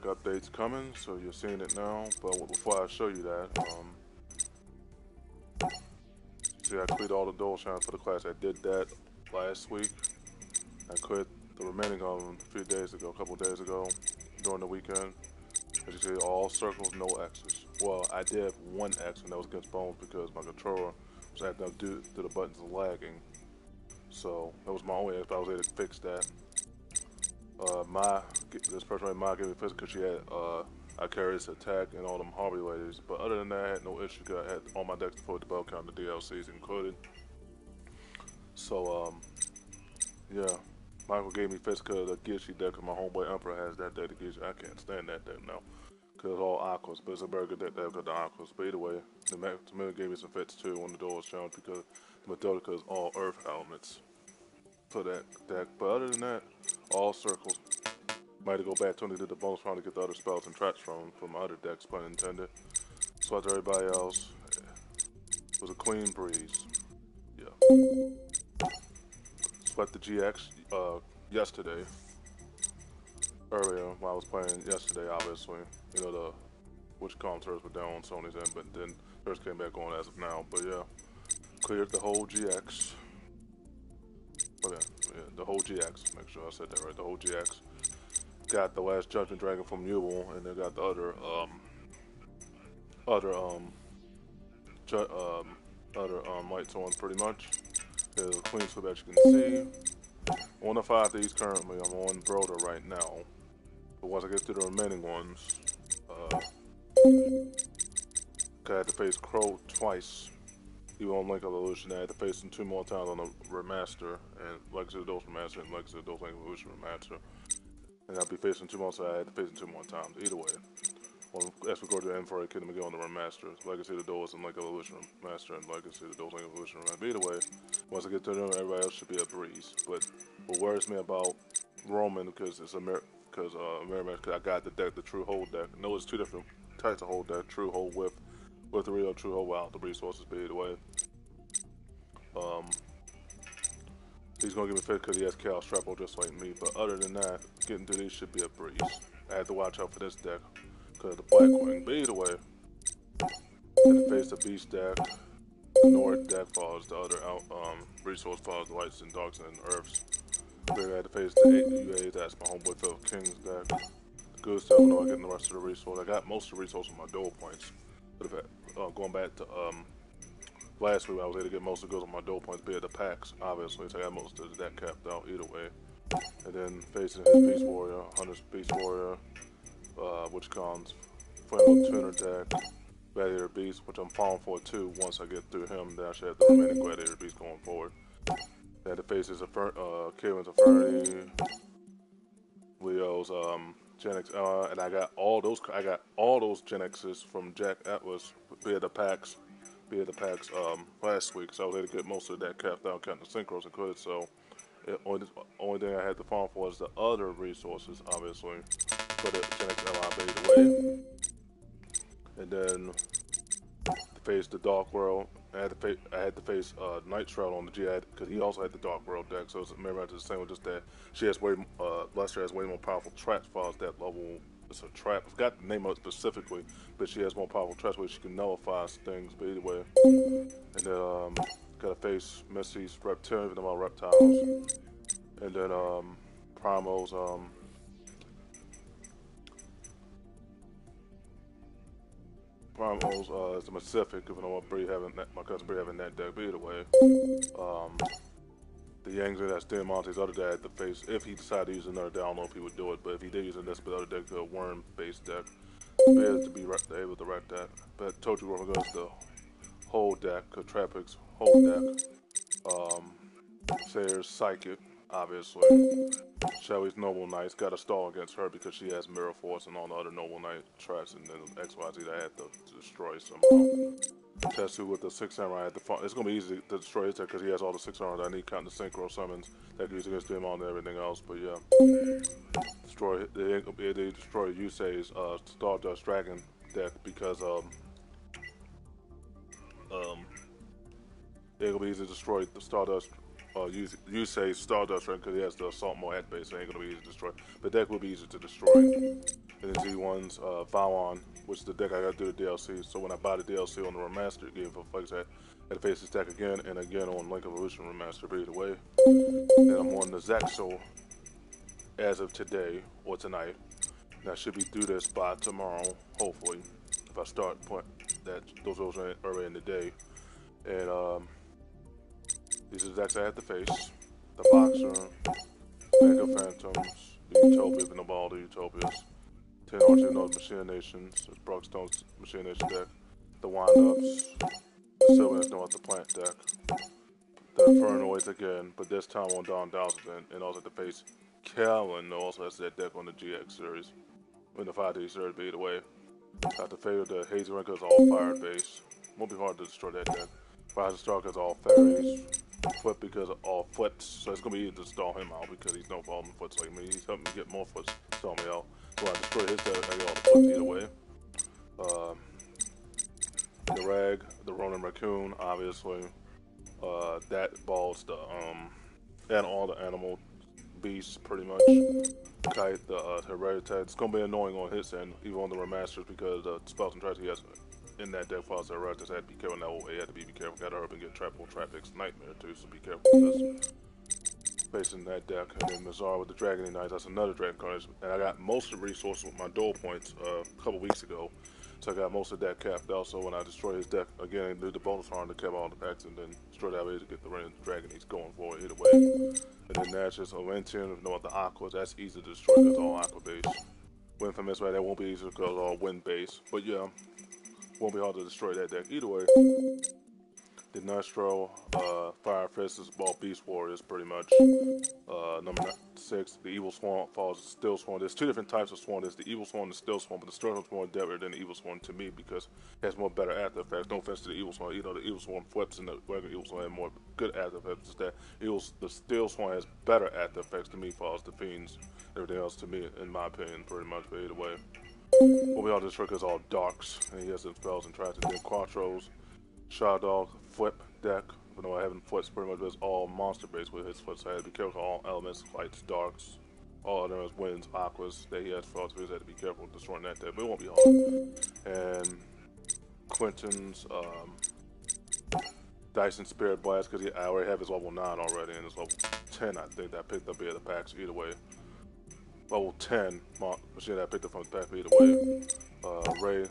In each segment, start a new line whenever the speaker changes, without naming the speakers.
updates coming, so you're seeing it now. But before I show you that, see, I quit all the dual channels for the class. I did that last week. I quit the remaining of them a few days ago, a couple days ago, during the weekend. As you see, all circles, no X's. Well, I did have one X, and that was against Bones because my controller was acting up due to the buttons lagging. So that was my only X, but I was able to fix that. This person right, Ma gave me fix because she had I carried this attack and all them Harvey ladies. But other than that, I had no issue because I had all my decks before the bell count, the DLCs included. So yeah, Michael gave me fix because the Gishi deck, and my homeboy Emperor has that deck. The Gishi, I can't stand that deck now because it's all aquas, but it's a very good deck with the aquas. But either way, the Mac gave me some fits too on the dual challenge because the Metodica is all earth elements for that deck. But other than that, all circles. Might go back to when they did the bonus round to get the other spells and traps from other decks, pun intended. So after everybody else, it was a clean breeze. Yeah. Swept the GX yesterday. Earlier, when I was playing yesterday, obviously. You know, which consoles were down on Sony's end, but then theirs came back on as of now. But yeah, cleared the whole GX. Okay, yeah, the whole GX. Make sure I said that right. The whole GX. Got the last Judgment Dragon from Yule, and they got the other lights on pretty much. There's a clean sweep as you can see. On the 5 of these currently, I'm on Broder right now. But once I get to the remaining ones, I had to face Crow twice. Even on Link Evolution, I had to face him 2 more times on the remaster, and Legacy of the Dose remaster, and Legacy of the Dose Link Evolution remaster. And I'll be facing 2 more, so I had to face him 2 more times. Either way, as we go to the Emperor Kingdom again on the remaster, Legacy of the Duels and Link Evolution remaster, and Legacy of the Duels Link Evolution remaster. Either way, once I get to them, everybody else should be a breeze. But what worries me about Roman, because it's because I got the deck, the True Hold deck. No, it's 2 different types of hold deck: True Hold with the real True Hold without the resources. But either way, he's gonna give me fit because he has Chaos Trapple just like me. But other than that, getting through these should be a breeze. I had to watch out for this deck because of the Blackwing. But either way, I had to face the Beast deck, the Nord deck follows the other resource follows the Lights and Darks and Earths. Then I had to face the 8 UAs, that's my homeboy Philip King's deck. Good stuff, I getting the rest of the resource. I got most of the resources on my dual points. But going back to last week, I was able to get most of the goods on my dual points, be it the packs, obviously, so I got most of the deck capped out either way. And then facing his Beast Warrior, Hunter's Beast Warrior, which comes Flame Tuner deck, Gladiator Beast, which I'm falling for too. Once I get through him, then I should have the remaining Gladiator Beast going forward. I had to face his Kalen's Affirity, Leo's Gen X, and I got all those Gen X's from Jack Atlas via the packs last week, so I was able to get most of that capped out, counting the synchros included. So only thing I had to farm for was the other resources, obviously, for the Gen X LI either way. And then to face the Dark World, I had to face Night Shroud on the G because he also had the Dark World deck. So remember, it's the same with just that she has Lester has way more powerful traps as far as that level. It's a trap. I forgot the name of it specifically, but she has more powerful traps where she can nullify things. But either way, and then gotta face Missy's Reptilian, even about reptiles, and then Primo's is the Pacific, even though my cousin Bree having that deck. But either way, the Yangtze that's Diamante's other deck had to face, if he decided to use another deck, I don't know if he would do it, but if he did use this other deck, a worm-based deck, to be able to wreck that. But told you we're going to go the whole deck, because Trapix, whole deck. Sayer's Psychic, obviously. Shelly's Noble Knights got a stall against her because she has Mirror Force and all the other Noble Knight traps, and then XYZ that I had to destroy somehow. Tetsu with the 6 Samurai at the front. It's going to be easy to destroy his deck because he has all the 6 Samurai I need, counting the Synchro summons that use against them and everything else. But yeah, they destroy Yusei's Stardust Dragon deck because it's going to be easy to destroy the Stardust. Yusei's Stardust Dragon because he has the Assault Mode at base, so it ain't going to be easy to destroy. But deck will be easy to destroy. And then Z1's Vowon, which is the deck I got to do the DLC. So when I buy the DLC on the remastered game for Flex, I had to face this deck again and again on Link Evolution Remastered. But either way, then I'm on the Zexal as of today or tonight. And I should be through this by tomorrow, hopefully, if I start putting those early in the day. And these are the decks I have to face: the Boxer, Bank of Phantoms, the Utopias, and all the Utopias. 10 Archer Notes Machinations, it's Brockstone's Machination deck. The Wind-Ups, the Sylvan's North, the Plant deck. The Infernoids again, but this time on Dawn Dowson, and also to face Callan, also has that deck on the GX series. In the 5D series, but either way. I have to favor the Hazy Ring because all fire base. Won't be hard to destroy that deck. Rise of Star because all fairies. Foot because of all foots, so it's gonna be easy to stall him out because he's no problem foots like me. He's helping me get more foots, stall me out. So I destroy his deck, I get all the foots either way. The Rag, the Ronin Raccoon, obviously. That balls the and all the animal beasts pretty much. Kite, the Hereditary. It's gonna be annoying on his end, even on the remasters, because the spells and traps he has in that deck files that Hereditary had to be careful. Now he had to be careful. Got to hurry and get Trapix Nightmare too, so be careful because facing that deck. And then Mazar with the Dragon Knights, that's another Dragon card. And I got most of the resources with my duel points a couple weeks ago. So I got most of that capped out, so when I destroy his deck, again, do the bonus harm to cap all the packs, and then destroy that way to get the Dragon he's going for either way. And then that's just Olentian, with no other Aquas, that's easy to destroy because all Aqua base. Wind from this way, that won't be easy because all Wind base. But yeah, won't be hard to destroy that deck either way. The Nestro, Fire Fist is all Beast Warriors pretty much. Number 6, the Evil Swan follows the Still Swan. There's two different types of Swan. There's the Evil Swan and the Still Swan, but the Still Swan's more deadlier than the Evil Swan to me because it has more better after effects. No offense to the Evil Swan, the Evil Swan flips and the regular Evil Swan has more good after effects. Just that the Still Swan has better after effects to me, follows the Fiends. Everything else to me, in my opinion, pretty much, but either way. What we all destroy is all darks, and he has some spells and tries to do Quattros. Shaw Dog, flip deck. But no, I haven't flips pretty much, but it's all monster based with his flips. So I had to be careful all elements, lights, darks, all of them as winds, aquas that he has flips, so he had to be careful with destroying that deck, but it won't be hard. And Quentin's Dyson Spirit Blast, because I already have his level 9 already, and it's level 10, I think, that I picked up via the packs either way. Level 10 machine that I picked up from the pack either way. Ray,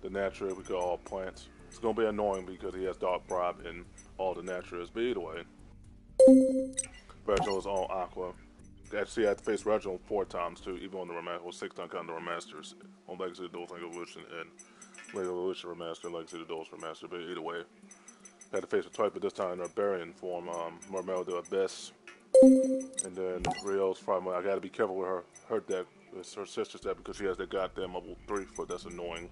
the Natural, we call all plants. It's going to be annoying because he has Dark Bribe and all the Naturals, but either way. Reginald is all Aqua. Actually, I had to face Reginald 4 times too, even on the remaster, or 6 times on the remasters. On Legacy of the Duels, Link Evolution, and Link Evolution Remaster, and Legacy of the Duels Remaster, but either way. I had to face her twice, but this time in her Barbarian form. Marmel the Abyss. And then Rio's Fragment. I gotta be careful with her deck. It's her sister's deck because she has that goddamn level 3 foot that's annoying.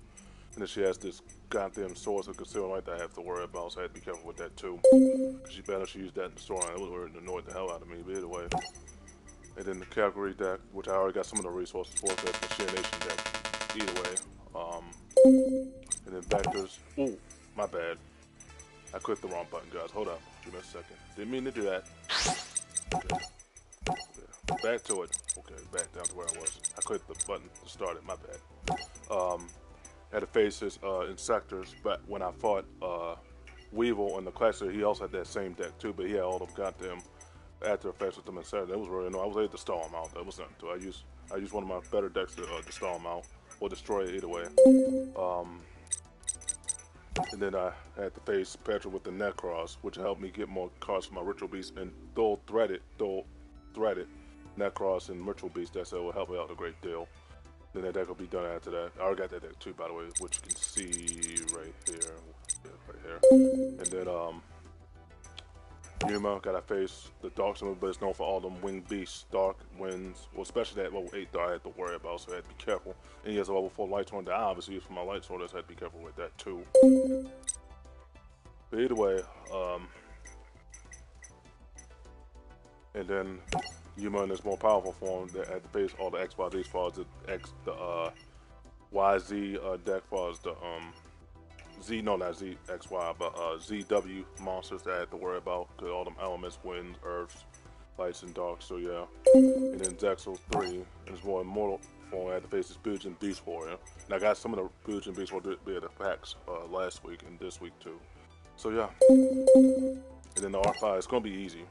And then she has this goddamn Swords of Concealed Light that I have to worry about, so I have to be careful with that too. Because she better she used that in the storyline. It would have annoyed the hell out of me, but either way. And then the Calgary deck, which I already got some of the resources for, that's the Machination deck. Either way. And then Vectors. Ooh, my bad. I clicked the wrong button, guys. Hold up. Give me a second. Didn't mean to do that. Okay. Back to it. Okay, back down to where I was. I clicked the button to start it. My bad. Had to face his Insectors, but when I fought Weevil in the classic, he also had that same deck too, but he had all them goddamn after effects with them Insectors. That was really annoying. I was able to stall him out. That was nothing to it. I used one of my better decks to stall him out, or destroy it either way. And then I had to face Petra with the Necros, which helped me get more cards for my Ritual Beast, and dual threaded Necros and Ritual Beast decks that will help me out a great deal. Then that deck will be done after that. I already got that deck too, by the way, which you can see right here. Yeah, right here. And then Yuma, gotta face the Dark Symbol, but it's known for all them winged beasts, dark winds, well, especially that level 8 that I had to worry about, so I had to be careful. And he has a level 4 Light Sword that I obviously use for my Light Sword, so I had to be careful with that too. But either way, and then Yuma in this more powerful form that had to face all the XYZ as far as the YZ deck, as far as the Z, no, not Z, XY, but ZW monsters that I had to worry about, because all them elements, winds, earths, lights, and darks, so yeah. And then Zexal 3, and it's more immortal. form. I had to face this Fusion Beast Warrior. And I got some of the Fusion Beast Warrior beta packs last week and this week too. So yeah. And then the R5, it's gonna be easy.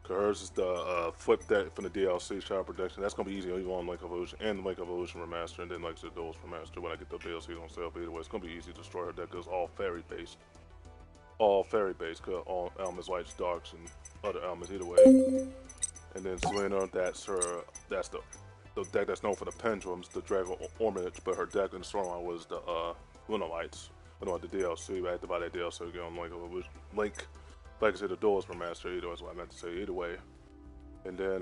Cause hers is the flip deck from the DLC Shadow Protection. That's gonna be easy even on Link Evolution and the Link Evolution Remaster, and then like the Duels Remaster when I get the DLCs on sale. But either way, it's gonna be easy to destroy her deck because it's all fairy based. All fairy based, cause all elements, lights, darks, and other elements either way. And then Selena, that's the deck that's known for the pendulums, the Dragon Ornament, but her deck in the storyline was the Luna Lights. I know the DLC, but I had to buy that DLC again on Link. Like I said, the Duels Remaster, either way, is what I meant to say, either way. And then,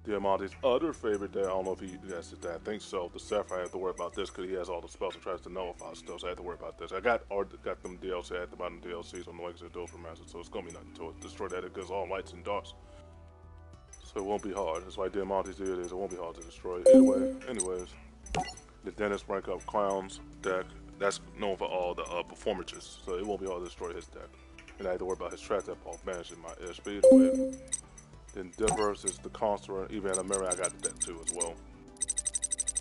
Diamante's other favorite deck, I don't know if he guessed it, I think so. The Sapphire, I have to worry about this because he has all the spells and tries to nullify stuff, so I have to worry about this. I got them DLC, I had to buy them DLCs on the Like I said, Duels Remaster, so it's gonna be nothing to it. Destroy that because all lights and darks. So it won't be hard. It's like Diamante's it is, it won't be hard to destroy. Either way, anyways. The Dennis rank up Clowns deck. That's known for all the performances, so it won't be hard to destroy his deck. And I had to worry about his trap deck off managing my SP either way. Then Diverse is the Conqueror, even in America I got the deck too as well.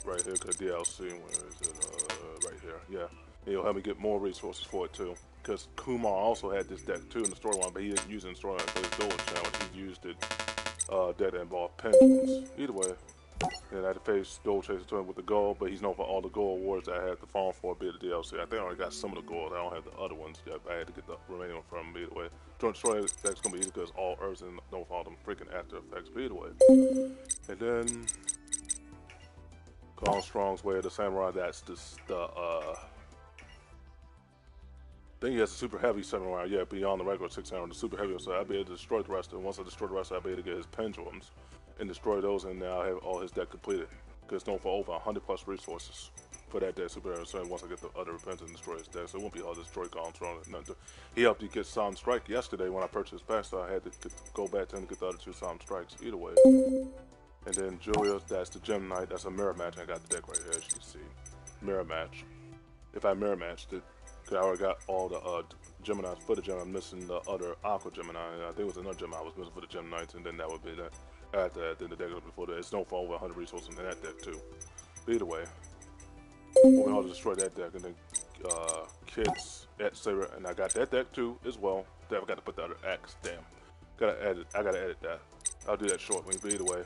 Right here, cause DLC, where is it? Right here, yeah. And he'll help me get more resources for it too. Cause Kumar also had this deck too in the storyline, but he didn't use it in the storyline for his dual challenge. He used it deck that involved pendulums. Either way. And I had to face Gold Chaser Twin with the gold, but he's known for all the gold awards that I had to farm for a bit of DLC. I think I already got some of the gold. I don't have the other ones yet, but I had to get the remaining one from him either way. Joint Destroyer deck's gonna be easy because all herbs and don't follow them freaking after effects, but either way. And then Colin Strong's Way of the Samurai, that's just I think he has a super heavy samurai, yeah, beyond the regular 600, the super heavy, so I'll be able to destroy the rest of them. Once I destroy the rest, I'll be able to get his pendulums and destroy those, and now I have all his deck completed. Because it's known for over 100 plus resources for that deck super heavy, so once I get the other repentance and destroy his deck, so it won't be hard to destroy Colin Strong. He helped me get Solemn Strike yesterday when I purchased his pack, so I had to go back to him to get the other two Solemn Strikes, either way. And then Julia, that's the Gem Knight, that's a mirror match, I got the deck right here, as you can see. Mirror match. If I mirror matched it, because I already got all the Geminis for the Gem, I'm missing the other Aqua Gemini, and I think it was another Gemini I was missing for the Gem Knights, and then that would be that. After that, then the deck before that, it's known for over 100 resources in that deck too. But either way, we'll be hard to destroy that deck, and then Kids at Saber, and I got that deck too as well. Then I got to put the other axe. Damn, I gotta edit that. I'll do that shortly. But either way,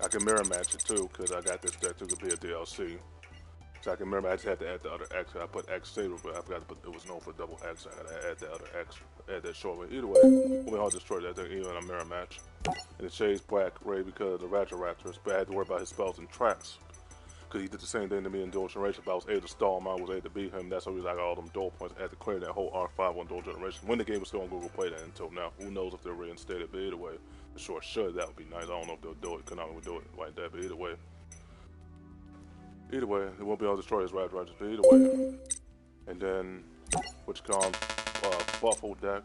I can mirror match it too because I got this deck too to be a DLC. So I can remember I just had to add the other X. I put X Saber, but I forgot to put it was known for double X. I gotta add the other X, add that short way. Either way, we'll be hard to destroy that thing even in a mirror match. And it shades Black Ray because of the Ratchet Raptors, but I had to worry about his spells and traps. Because he did the same thing to me in Dual Generation, but I was able to stall him, I was able to beat him. That's the reason I got all them dual points. I had to clear that whole R5 on Dual Generation. When the game was still on Google Play that until now. Who knows if they're reinstated, but either way, the short should, that would be nice. I don't know if they'll do it, Konami would do it like that, but either way. Either way, it won't be able to destroy his Ratchet Raptors, but either way. And then, which comes Buffalo deck.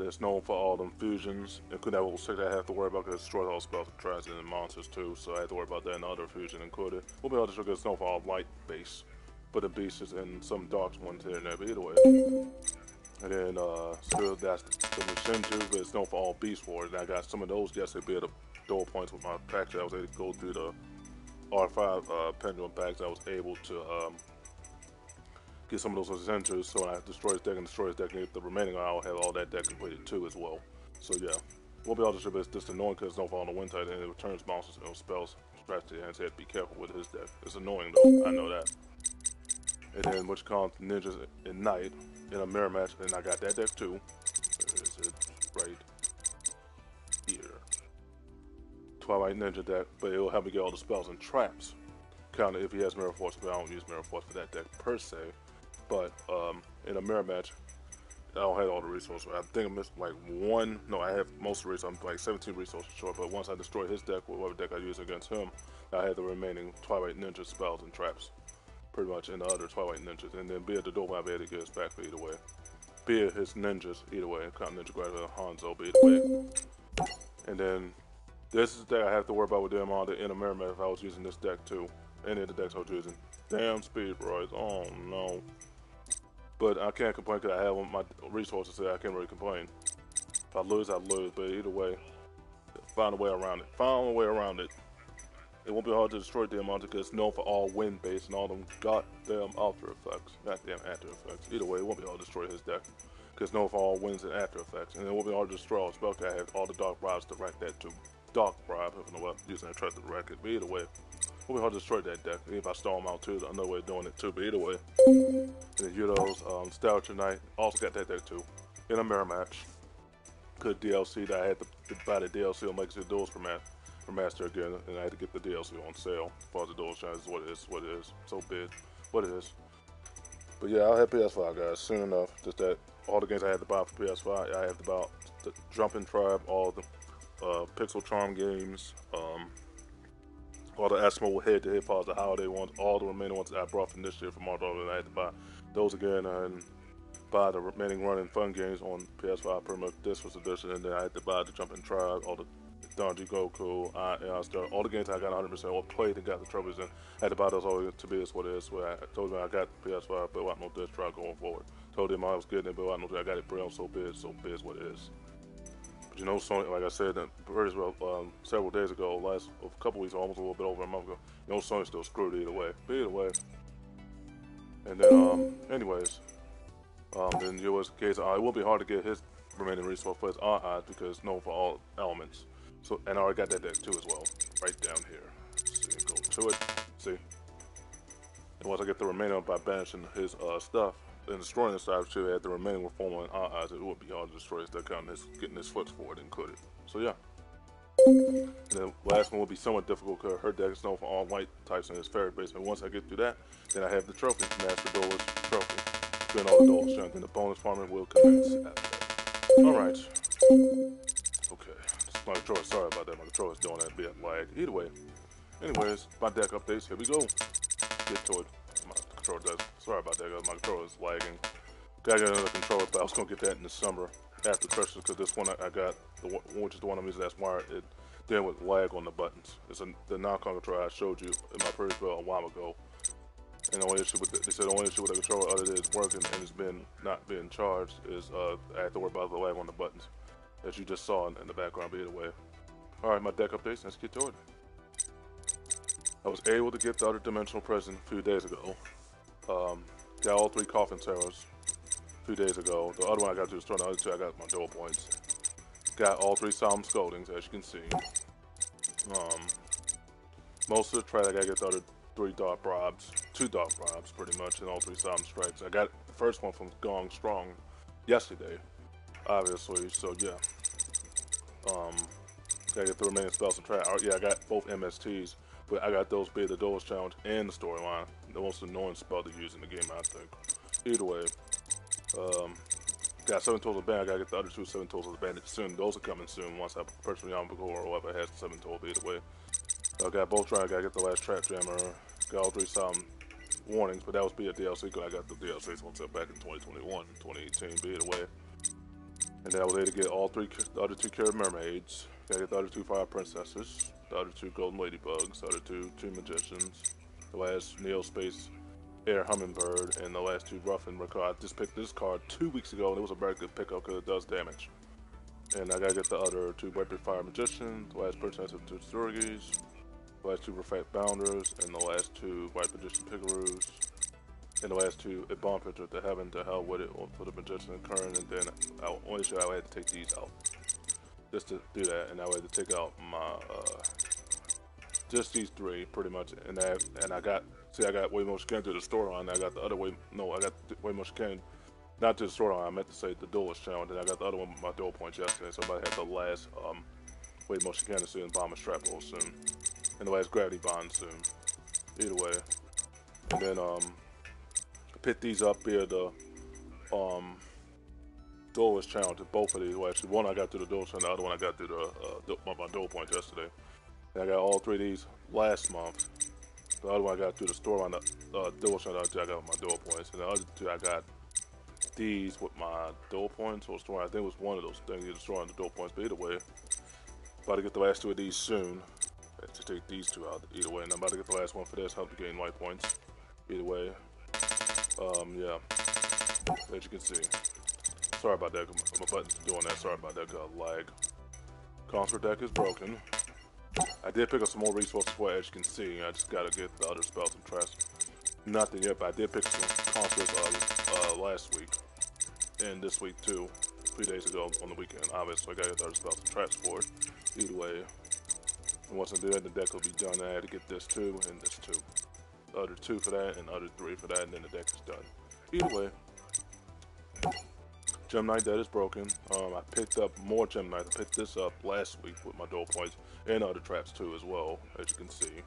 That's known for all them fusions. And couldn't have 6 I have to worry about because it destroys all spells and traps and monsters too. So I had to worry about that and other fusion included. We'll be able to destroy because it's known for all light base. But the beasts and some dark ones here and there, but either way. And then still that's the Mushinju, but it's known for all beast wars. And I got some of those yesterday, be able to dual points with my packs. I was able to go through the R5 pendulum packs. I was able to get some of those Mushinjus, so when I destroy his deck and destroy his deck and get the remaining, I'll have all that deck completed too as well. So yeah, won't be able to destroy, but it's just annoying because it's known for all the wind type and it returns monsters and spells. Strategy, and so you have to be careful with his deck. It's annoying though, I know that. And then which comes Ninjas at Night in a mirror match, and I got that deck too. Where is it? Right here. Twilight Ninja deck, but it will help me get all the spells and traps. Counter if he has Mirror Force, but I don't use Mirror Force for that deck per se. But in a mirror match, I don't have all the resources. I think I missed like one. No, I have most of the resources. I'm like 17 resources short. But once I destroy his deck, with whatever deck I use against him, I have the remaining Twilight Ninja spells and traps. Pretty much in the other Twilight Ninjas. And then be it the door I'll be able to get his back for either way. Be it his ninjas, either way. Count Ninja Graduate Hanzo, but either way. And then this is the deck I have to worry about with them on the inner mirror match if I was using this deck too. Any of the decks I was using. Damn Speed Royce. Oh no. But I can't complain because I have my resources there. I can't really complain. If I lose, I lose. But either way, Find a way around it. Find a way around it. It won't be hard to destroy damn monster because it's known for all wind based and all them goddamn after effects. Goddamn after effects. Either way, it won't be hard to destroy his deck because it's known for all winds and after effects. And it won't be hard to destroy all spell. I have all the dark bribes to rack that too. Dark bribe, if I know what I'm using that try to rack it. But either way, it won't be hard to destroy that deck. Even if I stall him out too, another way of doing it too. But either way. And then Yudo's Statue Knight also got that deck too. In a mirror match. Good DLC that I had to buy the DLC on Legacy Duels for Master again, and I had to get the DLC on sale. As far as the Duels Challenge is what it is. So big. What it is. But yeah, I'll have PS5 guys soon enough. Just that all the games I had to buy for PS5, I have to buy the Jumping Tribe, all the Pixel Charm games, all the Asmo head-to-head parts, the holiday ones, all the remaining ones that I brought from this year from Marvel, and I had to buy those again and buy the remaining Run and Fun games on PS5, pretty much this was edition, and then I had to buy the Jumping Tribe, all the Donji Goku, all the games I got 100% or played and got the trophies in. I had to buy those all to be as what it is. Where I told them I got the PS5, but I know this trial going forward. Told them I was getting it, but I know I got it pre so big is what it is. But you know, Sony, like I said, several days ago, a couple weeks, almost a little bit over a month ago, you know, Sony's still screwed either way. But either way. And then, anyways, then US case, it will be hard to get his remaining resource for his eyes because it's known for all elements. So, and I already got that deck too as well, right down here. See, go to it. See, and once I get the remainder by banishing his stuff and destroying his side too, add the remaining reformer and eyes, it would be hard to destroy his deck out and getting his foot forward included. So yeah. And the last one will be somewhat difficult because her deck is known for all white types in his fairy base. And once I get through that, then I have the trophy, Master Duelist trophy. Doing all the duels, and then the bonus farming will commence after that. Alright. Okay. My controller, sorry about that. My controller's doing that bit lag. Either way. Anyways, my deck updates. Here we go. Get to it. My controller does. Sorry about that, guys. My controller is lagging. Gotta get another controller, but I was gonna get that in the summer after Christmas because this one I got, which is the one I'm using that's wired, it then with lag on the buttons. It's the non-con controller I showed you in my previous video a while ago. And the only issue with they said the only issue with the controller other than it's working and it's been not being charged is I have to worry about the lag on the buttons, as you just saw in the background. But either way, all right, my deck updates. Let's get to it. I was able to get the other dimensional present a few days ago. Got all 3 coffin terrors a few days ago. The other one I got to the store. The other 2 I got my dual points. Got all 3 solemn scoldings, as you can see. Most of the trade I gotta get the other 3 dark bribes, 2 dark bribes pretty much, and all 3 solemn strikes. I got the first one from Gong Strong yesterday, obviously, so yeah. Gotta get the remaining spells and try. Yeah, I got both MSTs, but I got those be the Duelist Challenge and the storyline. The most annoying spell to use in the game, I think. Either way, got 7 tools of bandit. I gotta get the other 2 7 tools of the bandit soon. Those are coming soon once I purchase Yamabuko or whoever has the 7 tools. Either way, I got both trying. I gotta get the last trap jammer. Got all 3 solemn warnings, but that was be a DLC because I got the DLC so back in 2021, 2018. But either way, and then I was able to get all 3, the other 2 Carib Mermaids. Gotta get the other 2 Fire Princesses, the other 2 Golden Ladybugs, the other 2 Magicians, the last Neo Space Air Hummingbird, and the last 2 Ruffin Record. I just picked this card 2 weeks ago, and it was a very good pickup because it does damage. And I gotta get the other 2 Rapid Fire Magicians, the last Princess of 2 Sturgis, the last 2 Reflect Bounders, and the last 2 White Magician Pickaroos, and the last 2 a Bomb Picture to Heaven to Hell with it for the Magician and Current, and then only show I had to take these out. Just to do that, and I had to take out my just these 3 pretty much, and I got way more skin to the storyline. I got the other way. No, I got way more skin, not to the storyline. I meant to say the Duelist Challenge, and I got the other one with my dual points yesterday. So I had the last way more skin to see in Bomber Strap soon, and the last Gravity Bond soon. Either way, and then pick these up via the Duelist Challenge. Both of these. Well, actually, one I got through the Duelist Challenge, the other one I got through my dual points yesterday. And I got all 3 of these last month. The other one I got through the store on the Duelist Challenge. I got with my dual points, and the other 2 I got these with my dual points or store. I think it was one of those things you destroy on the dual points. But either way, about to get the last 2 of these soon. I have to take these 2 out either way, and I'm about to get the last one for this. Help to gain white points. Either way, yeah. As you can see. Sorry about that, my button's doing that. Sorry about that, lag. Conquer deck is broken. I did pick up some more resources for it, as you can see. I just gotta get the other spells and traps. Nothing yet, but I did pick some Conquerors last week. And this week too. 3 days ago on the weekend. Obviously, I gotta get the other spells and traps for it. Either way. And once I do that, the deck will be done. I had to get this 2 and this 2. The other 2 for that and the other 3 for that, and then the deck is done. Either way. Gem Knight that is broken. I picked up more Gem Knights. I picked this up last week with my dual points and other traps too as well, as you can see.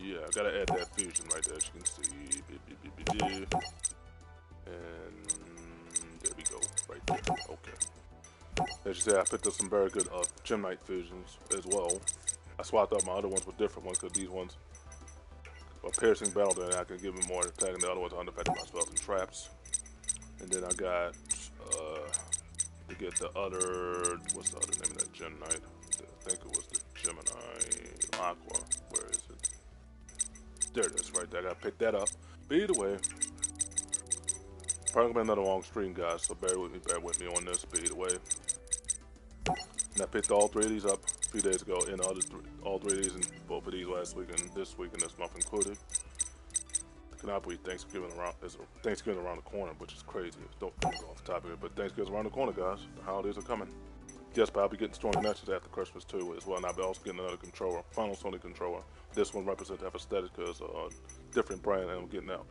Yeah, I gotta add that fusion right there, as you can see. And there we go, right there. Okay. As you say, I picked up some very good Gem Knight fusions as well. I swapped out my other ones with different ones because these ones are piercing battle, then I can give them more attack, and the other ones are unaffected by spells and traps. And then I got to get the other, what's the other name of that Gem Knight? I think it was the Gemini Aqua. Where is it? There it is, right there. I gotta pick that up. But either way, probably gonna be another long stream, guys, so bear with me on this. But either way, and I picked all 3 of these up a few days ago, and all 3 of these, and both of these last week and this month included. Cannot believe Thanksgiving around the corner, which is crazy. Don't go off the topic, but Thanksgiving's around the corner, guys. The holidays are coming. Yes, but I'll be getting Storm Connections after Christmas too, as well, and I'll be also getting another controller, final Sony controller. This one represents that aesthetic because different brand, and I'm getting that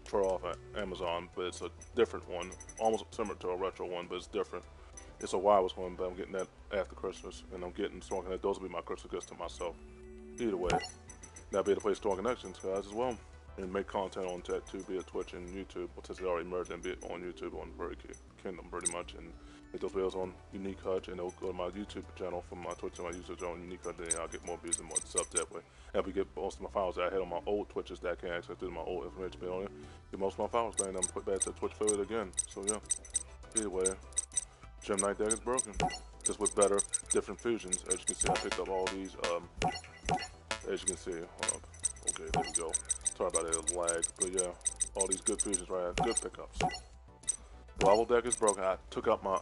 controller off at Amazon, but it's a different one, almost similar to a retro one, but it's different. It's a wireless one, but I'm getting that after Christmas, and I'm getting Storm Connections. Those will be my Christmas gifts to myself. Either way, and I'll be able to play Storm Connections, guys, as well, and make content on that too, be it Twitch and YouTube, since it already merged, and be it on YouTube on Bird Kingdom pretty much, and make those videos on Unique Hutch, and they'll go to my YouTube channel from my Twitch and my YouTube channel on Unique Hutch, then I'll get more views and more subs that way. And I'll get most of my files that I had on my old Twitches that I can't access through my old information been on it. Get most of my files then I'm put back to Twitch affiliate again. So yeah. Either way, Gem Knight deck is broken. Just with better, different fusions. As you can see, I picked up all these, as you can see, okay, there we go. Sorry about that lag, but yeah, all these good fusions right here, good pickups. Lava deck is broken. I took out my,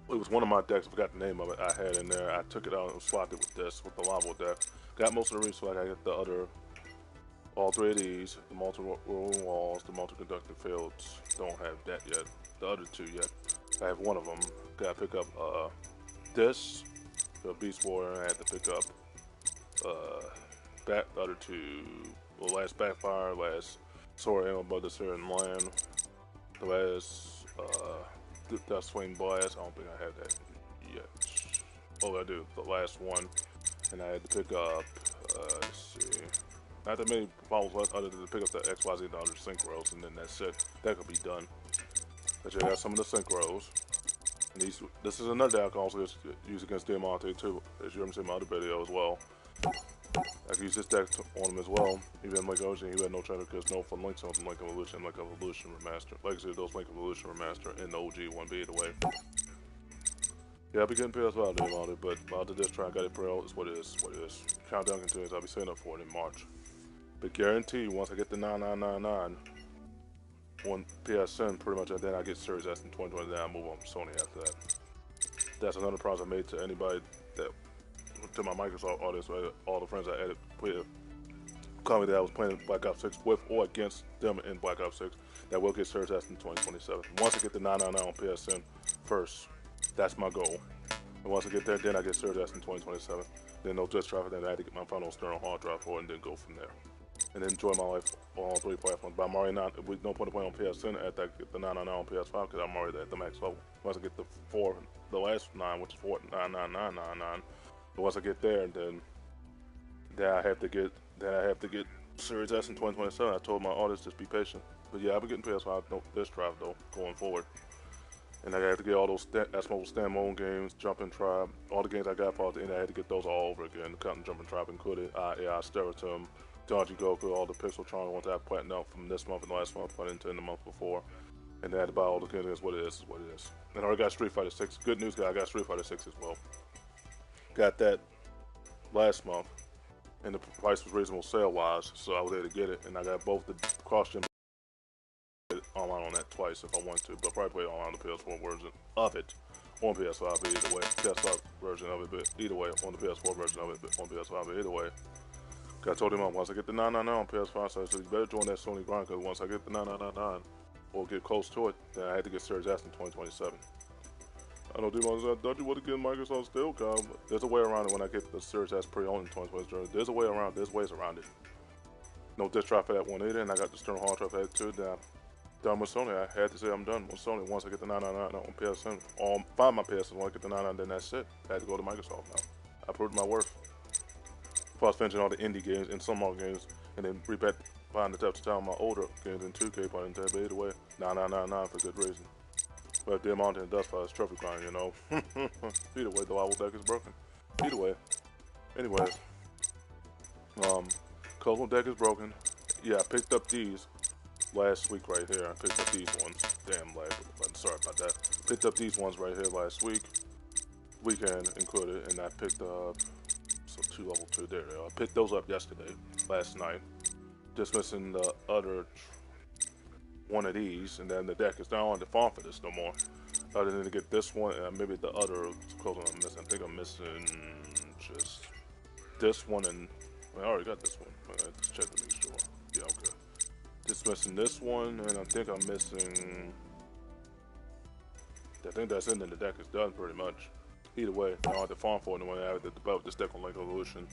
it was one of my decks, I forgot the name of it, I had in there. I took it out and swapped it with this, with the Lava deck. Got most of the resources, I got the other, all 3 of these, the multi-rolling walls, the multi-conducting fields, don't have that yet. The other 2 yet. I have one of them. Gotta pick up, this, the Beast Warrior. I had to pick up, the other 2, well, last Backfire, last Sword Animal Brothers here in land. The last, Death Swing Blast, I don't think I have that yet. Oh, I do, the last one. And I had to pick up, let's see, not that many bottles left other than to pick up the XYZ and the other synchros, and then that's it. That could be done. But you got some of the synchros. And this is another deck I can also use against Diamante too, as you heard me say in my other video as well. I can use this deck on him as well. Even like Ocean, he had no trainer because no fun links on him, like Evolution Remaster. Like I said, those like Evolution Remaster and the OG one be the way. Yeah, I'll be getting PS4 about it, but after this try, I got it pre-order. It's what it is. Countdown continues. I'll be setting up for it in March. But guarantee once I get the 9999 on PSN, pretty much, and then I get Series S in 2020. Then I move on to Sony after that. That's another promise I made to anybody that. To my Microsoft audience, all the friends I added, call me that I was playing Black Ops 6 with or against them in Black Ops 6, that will get Series S in 2027. Once I get the 999 on PSN first, that's my goal. And once I get there, then I get Series S in 2027. Then no just drive it, then I had to get my final external hard drive for it, and then go from there. And then enjoy my life on all 3 platforms. But I'm already not, with no point of playing on PSN after I get the 999 on PS5, because I'm already at the max level. Once I get the last 9, which is 499999. Once I get there, then I have to get Series S in 2027. I told my audience just be patient. But yeah, I'll be getting PS5 this drive though going forward. And I have to get all those mobile standalone games, Jumping Tribe, all the games I got for the end. I had to get those all over again. Counting Jumping Tribe included, AI, Stereotum, Dodgy Goku, all the Pixeltron ones I planned out from this month and last month, but into the month before. And I had to buy all the games. What it is, what it is. And I already got Street Fighter 6. Good news, guys. I got Street Fighter 6 as well. Got that last month, and the price was reasonable sale-wise, so I was able to get it. And I got both the cross-gen online on that twice if I want to, but probably play online on the PS4 version of it on PS5, but either way, PS5 version of it, but either way, on the PS4 version of it, but on PS5, but either way. I told him once I get the 999 on PS5, so I said, you better join that Sony grind, because once I get the 999, or get close to it, then I had to get Series S in 2027. I know Demon said, don't you want to get Microsoft still, Kyle? There's a way around it when I get the Series S pre-owned in 2027. There's a way around, there's ways around it. No disc drive for that one either, and I got the external hard drive for that too. Then I'm done with Sony. I had to say I'm done with Sony once I get the 999 on PSN. Find my PSN when I get the 999, then that's it. I had to go to Microsoft now. I proved my worth. If I was finishing all the indie games and some more games, and then buying the depth of time my older games in 2K, but either way, 9999 for good reason. But the amount in Dust Fire is trophy grind, you know. Either way, the Bible deck is broken. Either way. Anyways. Coastal deck is broken. Yeah, I picked up these last week right here. I picked up these ones. Damn, sorry about that. Picked up these ones right here last week. Weekend included. And I picked up, so 2 level 2, there they are. I picked those up yesterday, last night. Just missing the other one of these, and then the deck is not on the farm for this no more. Other than to get this one, and maybe the other closing I'm missing. I think I'm missing just this one, and I already got this one. Let's check to make sure. Yeah, okay. Just missing this one, and I think I'm missing. I think that's it, and the deck is done pretty much. Either way, I don't have to farm for it anymore. I had to develop this deck on Link Evolution.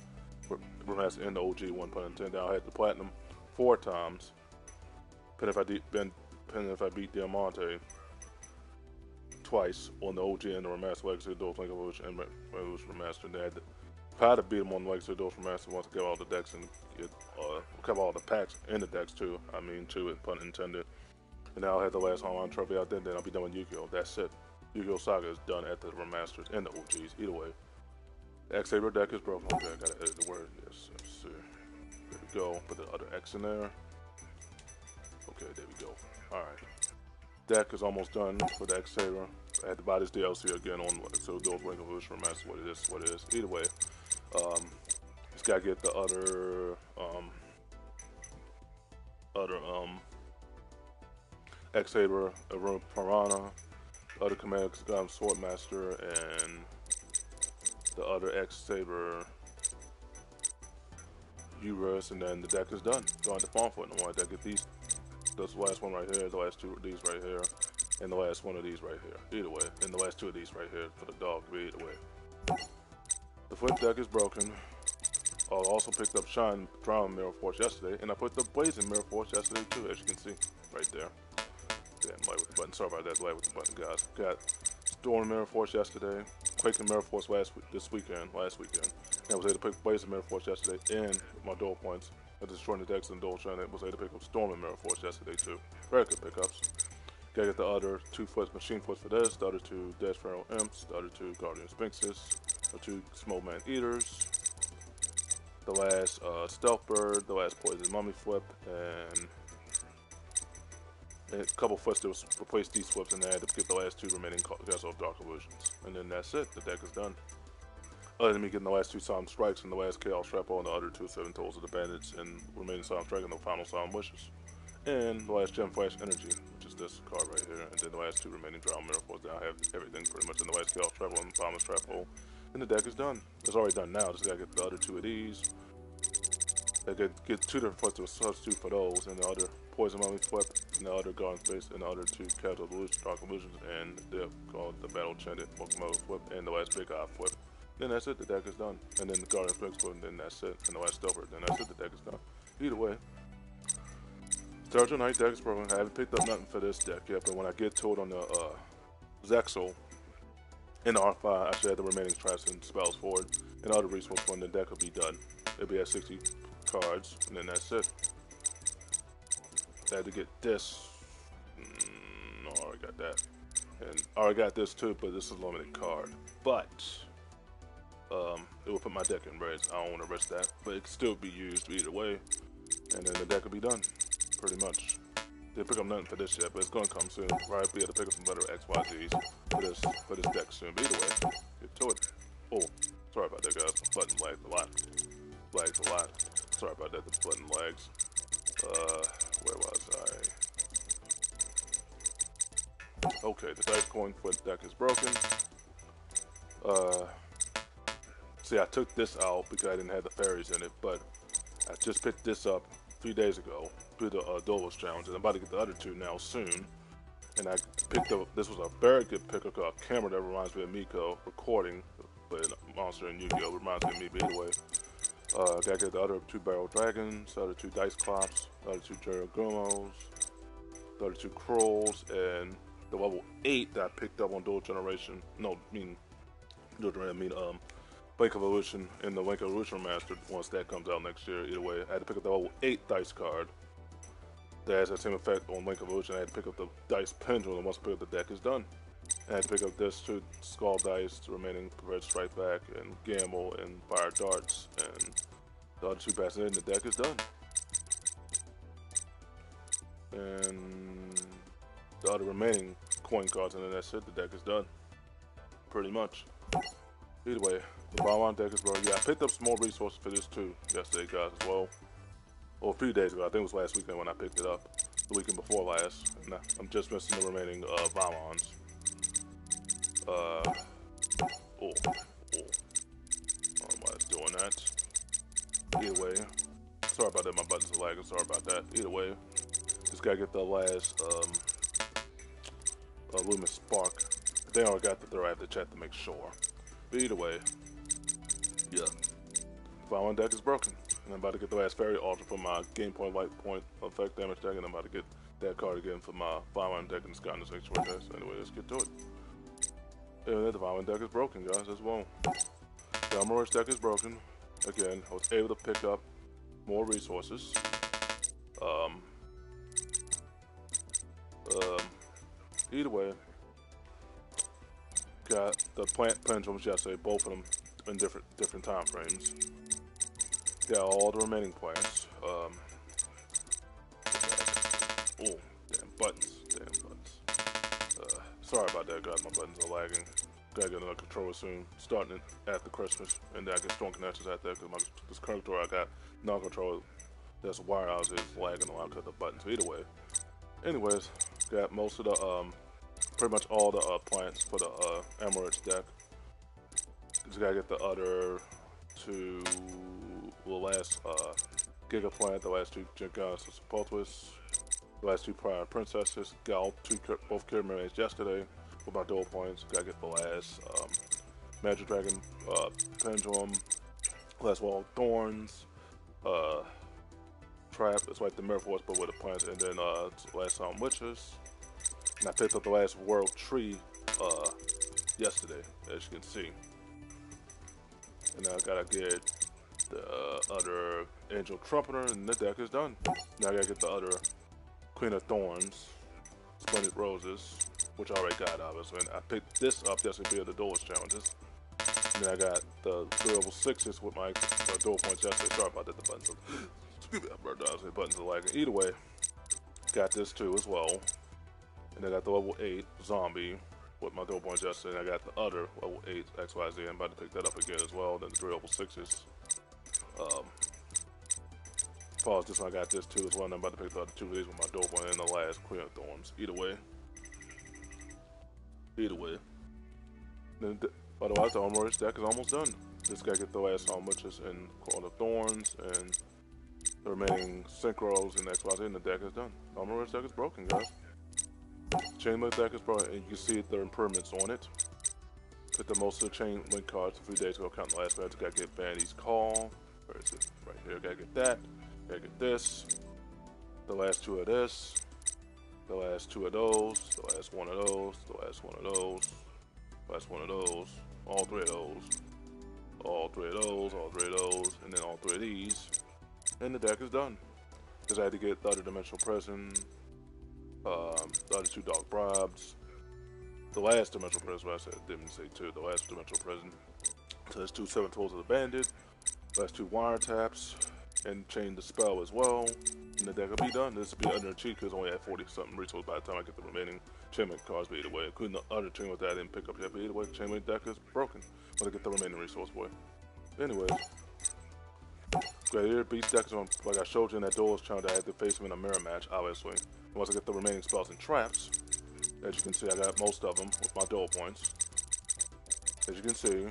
Remaster in the OG one, pun intended. I had the platinum 4 times. Depending if I beat Diamante twice on the OG and the Remaster Legacy of Link Evolution and Evolution Remaster. They had to try to beat them on the Legacy of Remaster once to get all the decks and get cover all the packs in the decks too. I mean, too, pun intended. And now I had the last online trophy out there, then I'll be done with Yu-Gi-Oh! That's it. Yu-Gi-Oh! Saga is done at the Remasters and the OGs. Either way. The X-Saber deck is broken. Okay, I gotta edit the word. Yes, let's see. There we go. Put the other X in there. Okay, there we go. Alright. Deck is almost done for the X-Saber. I had to buy this DLC again on so those Link Evolution Remaster. What it is. Either way. Just gotta get the other X-Saber, Piranha, other Command Swordmaster, and the other X-Saber Urus, and then the deck is done. Don't have to farm for it no more. I get these. This last one right here, the last 2 of these right here, and the last one of these right here. Either way, and the last 2 of these right here for the dog. Either way. The flip deck is broken. I also picked up Shine Drown Mirror Force yesterday, and I put the Blazing Mirror Force yesterday too, as you can see right there. Damn, light with the button. Sorry about that, light with the button, guys. Got Storm Mirror Force yesterday, Quaking Mirror Force last weekend. And I was able to pick Blazing Mirror Force yesterday and my dual points. I destroyed the decks and dual shine. I was able to pick up Storm and Mirror Force yesterday too. Very good pickups. Gotta get the other 2 Machine Foot for this, the other 2 Death Pharaoh Imps, the other 2 Guardian Sphinxes, the 2 Small Man Eaters, the last Stealth Bird, the last Poison Mummy Flip, and a couple flips to replace these flips, and I had to get the last 2 remaining Guys of Dark Illusions. And then that's it, the deck is done. Other than me getting the last 2 Solemn Strikes and the last Chaos Trapple and the other 2 7 Tools of the Bandits and remaining Solemn Strike and the final Solemn Wishes. And the last Gem Flash Energy, which is this card right here, and then the last 2 remaining Drown Miracles. Then I have everything pretty much in the last Chaos Trapple and the Boundless Trap Hole. And the deck is done. It's already done now, just gotta get the other 2 of these. I get 2 different flips to substitute for those, and the other Poison Mummy Flip, and the other Guardian Space, and the other 2 Capital Dark Illusions, and the Battle Chanted Pokemon Flip, and the last Big Eye Flip. Then that's it, the deck is done. And then the Guardian Sphinx Flip, and then that's it. And the last Delver, then that's it, the deck is done. Either way. Starter Knight deck is broken. I haven't picked up nothing for this deck yet, but when I get to it on the Zexal in the R5, I should have the remaining traps and spells for it. And other resources when the deck will be done. It'll be at 60 cards, and then that's it. I had to get this. No, I already got that. And I already got this too, but this is a limited card. But it will put my deck in reds. I don't want to risk that, but it can still be used either way. And then the deck will be done, pretty much. Didn't pick up nothing for this yet, but it's gonna come soon. Right, be able to pick up some better XYZs for this deck soon. But either way, get to it. Oh, sorry about that, guys. My button lags a lot. Lags a lot. Sorry about that. The button lags. Where was I? Okay, the dice coin for the deck is broken. See, I took this out because I didn't have the fairies in it, but I just picked this up a few days ago through the Duelist Challenge, and I'm about to get the other two now soon. And I picked up, this was a very good pickup, a camera that reminds me of Miko, recording, but Monster and Yu-Gi-Oh! Reminds me of me, but anyway. Gotta get the other two Barrel Dragons, the other two Dice Clops, the other two Jeragumos, the other two Krolls, and the level 8 that I picked up on Dual Generation. No, Link Evolution and the Link Evolution Mastered once that comes out next year. Either way, I had to pick up the level 8 dice card that has that same effect on Link Evolution. I had to pick up the dice pendulum once I pick up the deck is done. I had to pick up this two Skull Dice, the remaining Red Strike Back, and Gamble, and Fire Darts, and the other two passes in, the deck is done. And the other remaining coin cards, and then that's it, the deck is done. Pretty much. Either way, the Balon deck is broken. Yeah, I picked up some more resources for this too yesterday, guys, as well. Or a few days ago, I think it was last weekend when I picked it up. The weekend before last. And I'm just missing the remaining Balons. I don't know why it's doing that. Either way, sorry about that, my buttons are lagging, sorry about that. Either way, just gotta get the last Luminous Spark. I think I already got the third, I have to check to make sure. But either way, yeah. Final deck is broken. And I'm about to get the last Fairy Altar for my Game Point Light Point Effect Damage deck, and I'm about to get that card again for my Final deck in the Sky and the Sanctuary deck. So anyway, let's get to it. Yeah, the Final deck is broken, guys, as well. The Emerald deck is broken. Again, I was able to pick up more resources. Either way, got the plant pendulums yesterday, both of them in different time frames. Got all the remaining plants. Oh, damn buttons. Sorry about that, guys. My buttons are lagging. Gotta get another controller soon. Starting it after Christmas, and then I get strong connections after that because this current controller I got non-controller. That's wire out is lagging a lot because of the buttons. So either way, anyways, got most of the pretty much all the plants for the Emerald deck. Just gotta get the other two, the last Giga Plant, the last two Jingas Sepultus, the last two Prior Princesses. Got all both Killer Mermaids yesterday with my dual points. Gotta get the last Magic Dragon Pendulum, last Wall of Thorns, Trap. It's like the Mirror Force but with the plants, and then last Witches. And I picked up the last World Tree yesterday, as you can see. And now I gotta get the other Angel Trumpeter, and the deck is done. Now I gotta get the other Queen of Thorns, Splendid Roses, which I already got, obviously. And I picked this up yesterday via the Duelist Challenges. And then I got the 3 level 6s with my dual points yesterday. Sorry about that, the buttons are, excuse me, the buttons are lagging. Either way, got this too as well. And I got the level 8 Zombie with my dual points yesterday. And I got the other level 8 XYZ. I'm about to pick that up again as well. Then the 3 level 6s. Pause this one, I got this too as well. And I'm about to pick the other 2 of these with my dual point and the last Queen of Thorns. Either way. Then, otherwise, the Armorous deck is almost done. Just gotta get the last Witches and Crown of Thorns and the remaining Synchros and XYZ, and the deck is done. The Armorous deck is broken, guys. Chain Link deck is broken, and you can see the improvements on it. Put the most of the Chain Link cards a few days ago, counting the last match. Gotta get Vanity's Call. Where is it? Right here. Gotta get that. Gotta get this. The last 2 of this. The last 2 of those. The last 1 of those. The last 1 of those. Last 1 of those. All 3 of those. All 3 of those. All 3 of those. And then all 3 of these. And the deck is done. Because I had to get the other Dimensional Prison. The other 2 Dark Bribes. The last Dimensional Prison, I said, didn't say 2. The last Dimensional Prison. So there's 2 7 Tools of the Bandit. Last 2 Wiretaps. And chain the spell as well. And the deck will be done. This will be under cheat because I only had 40 something resources by the time I get the remaining chainlink cards. But either way, including the other chainlink that I didn't pick up yet. But either way, the chainlink deck is broken. I'm gonna get the remaining resource boy. Anyways, Gladiator Beast deck is on, like I showed you in that Duelist challenge. I had to face him in a mirror match, obviously. And once I get the remaining spells and traps, As you can see, I got most of them with my dual points. As you can see,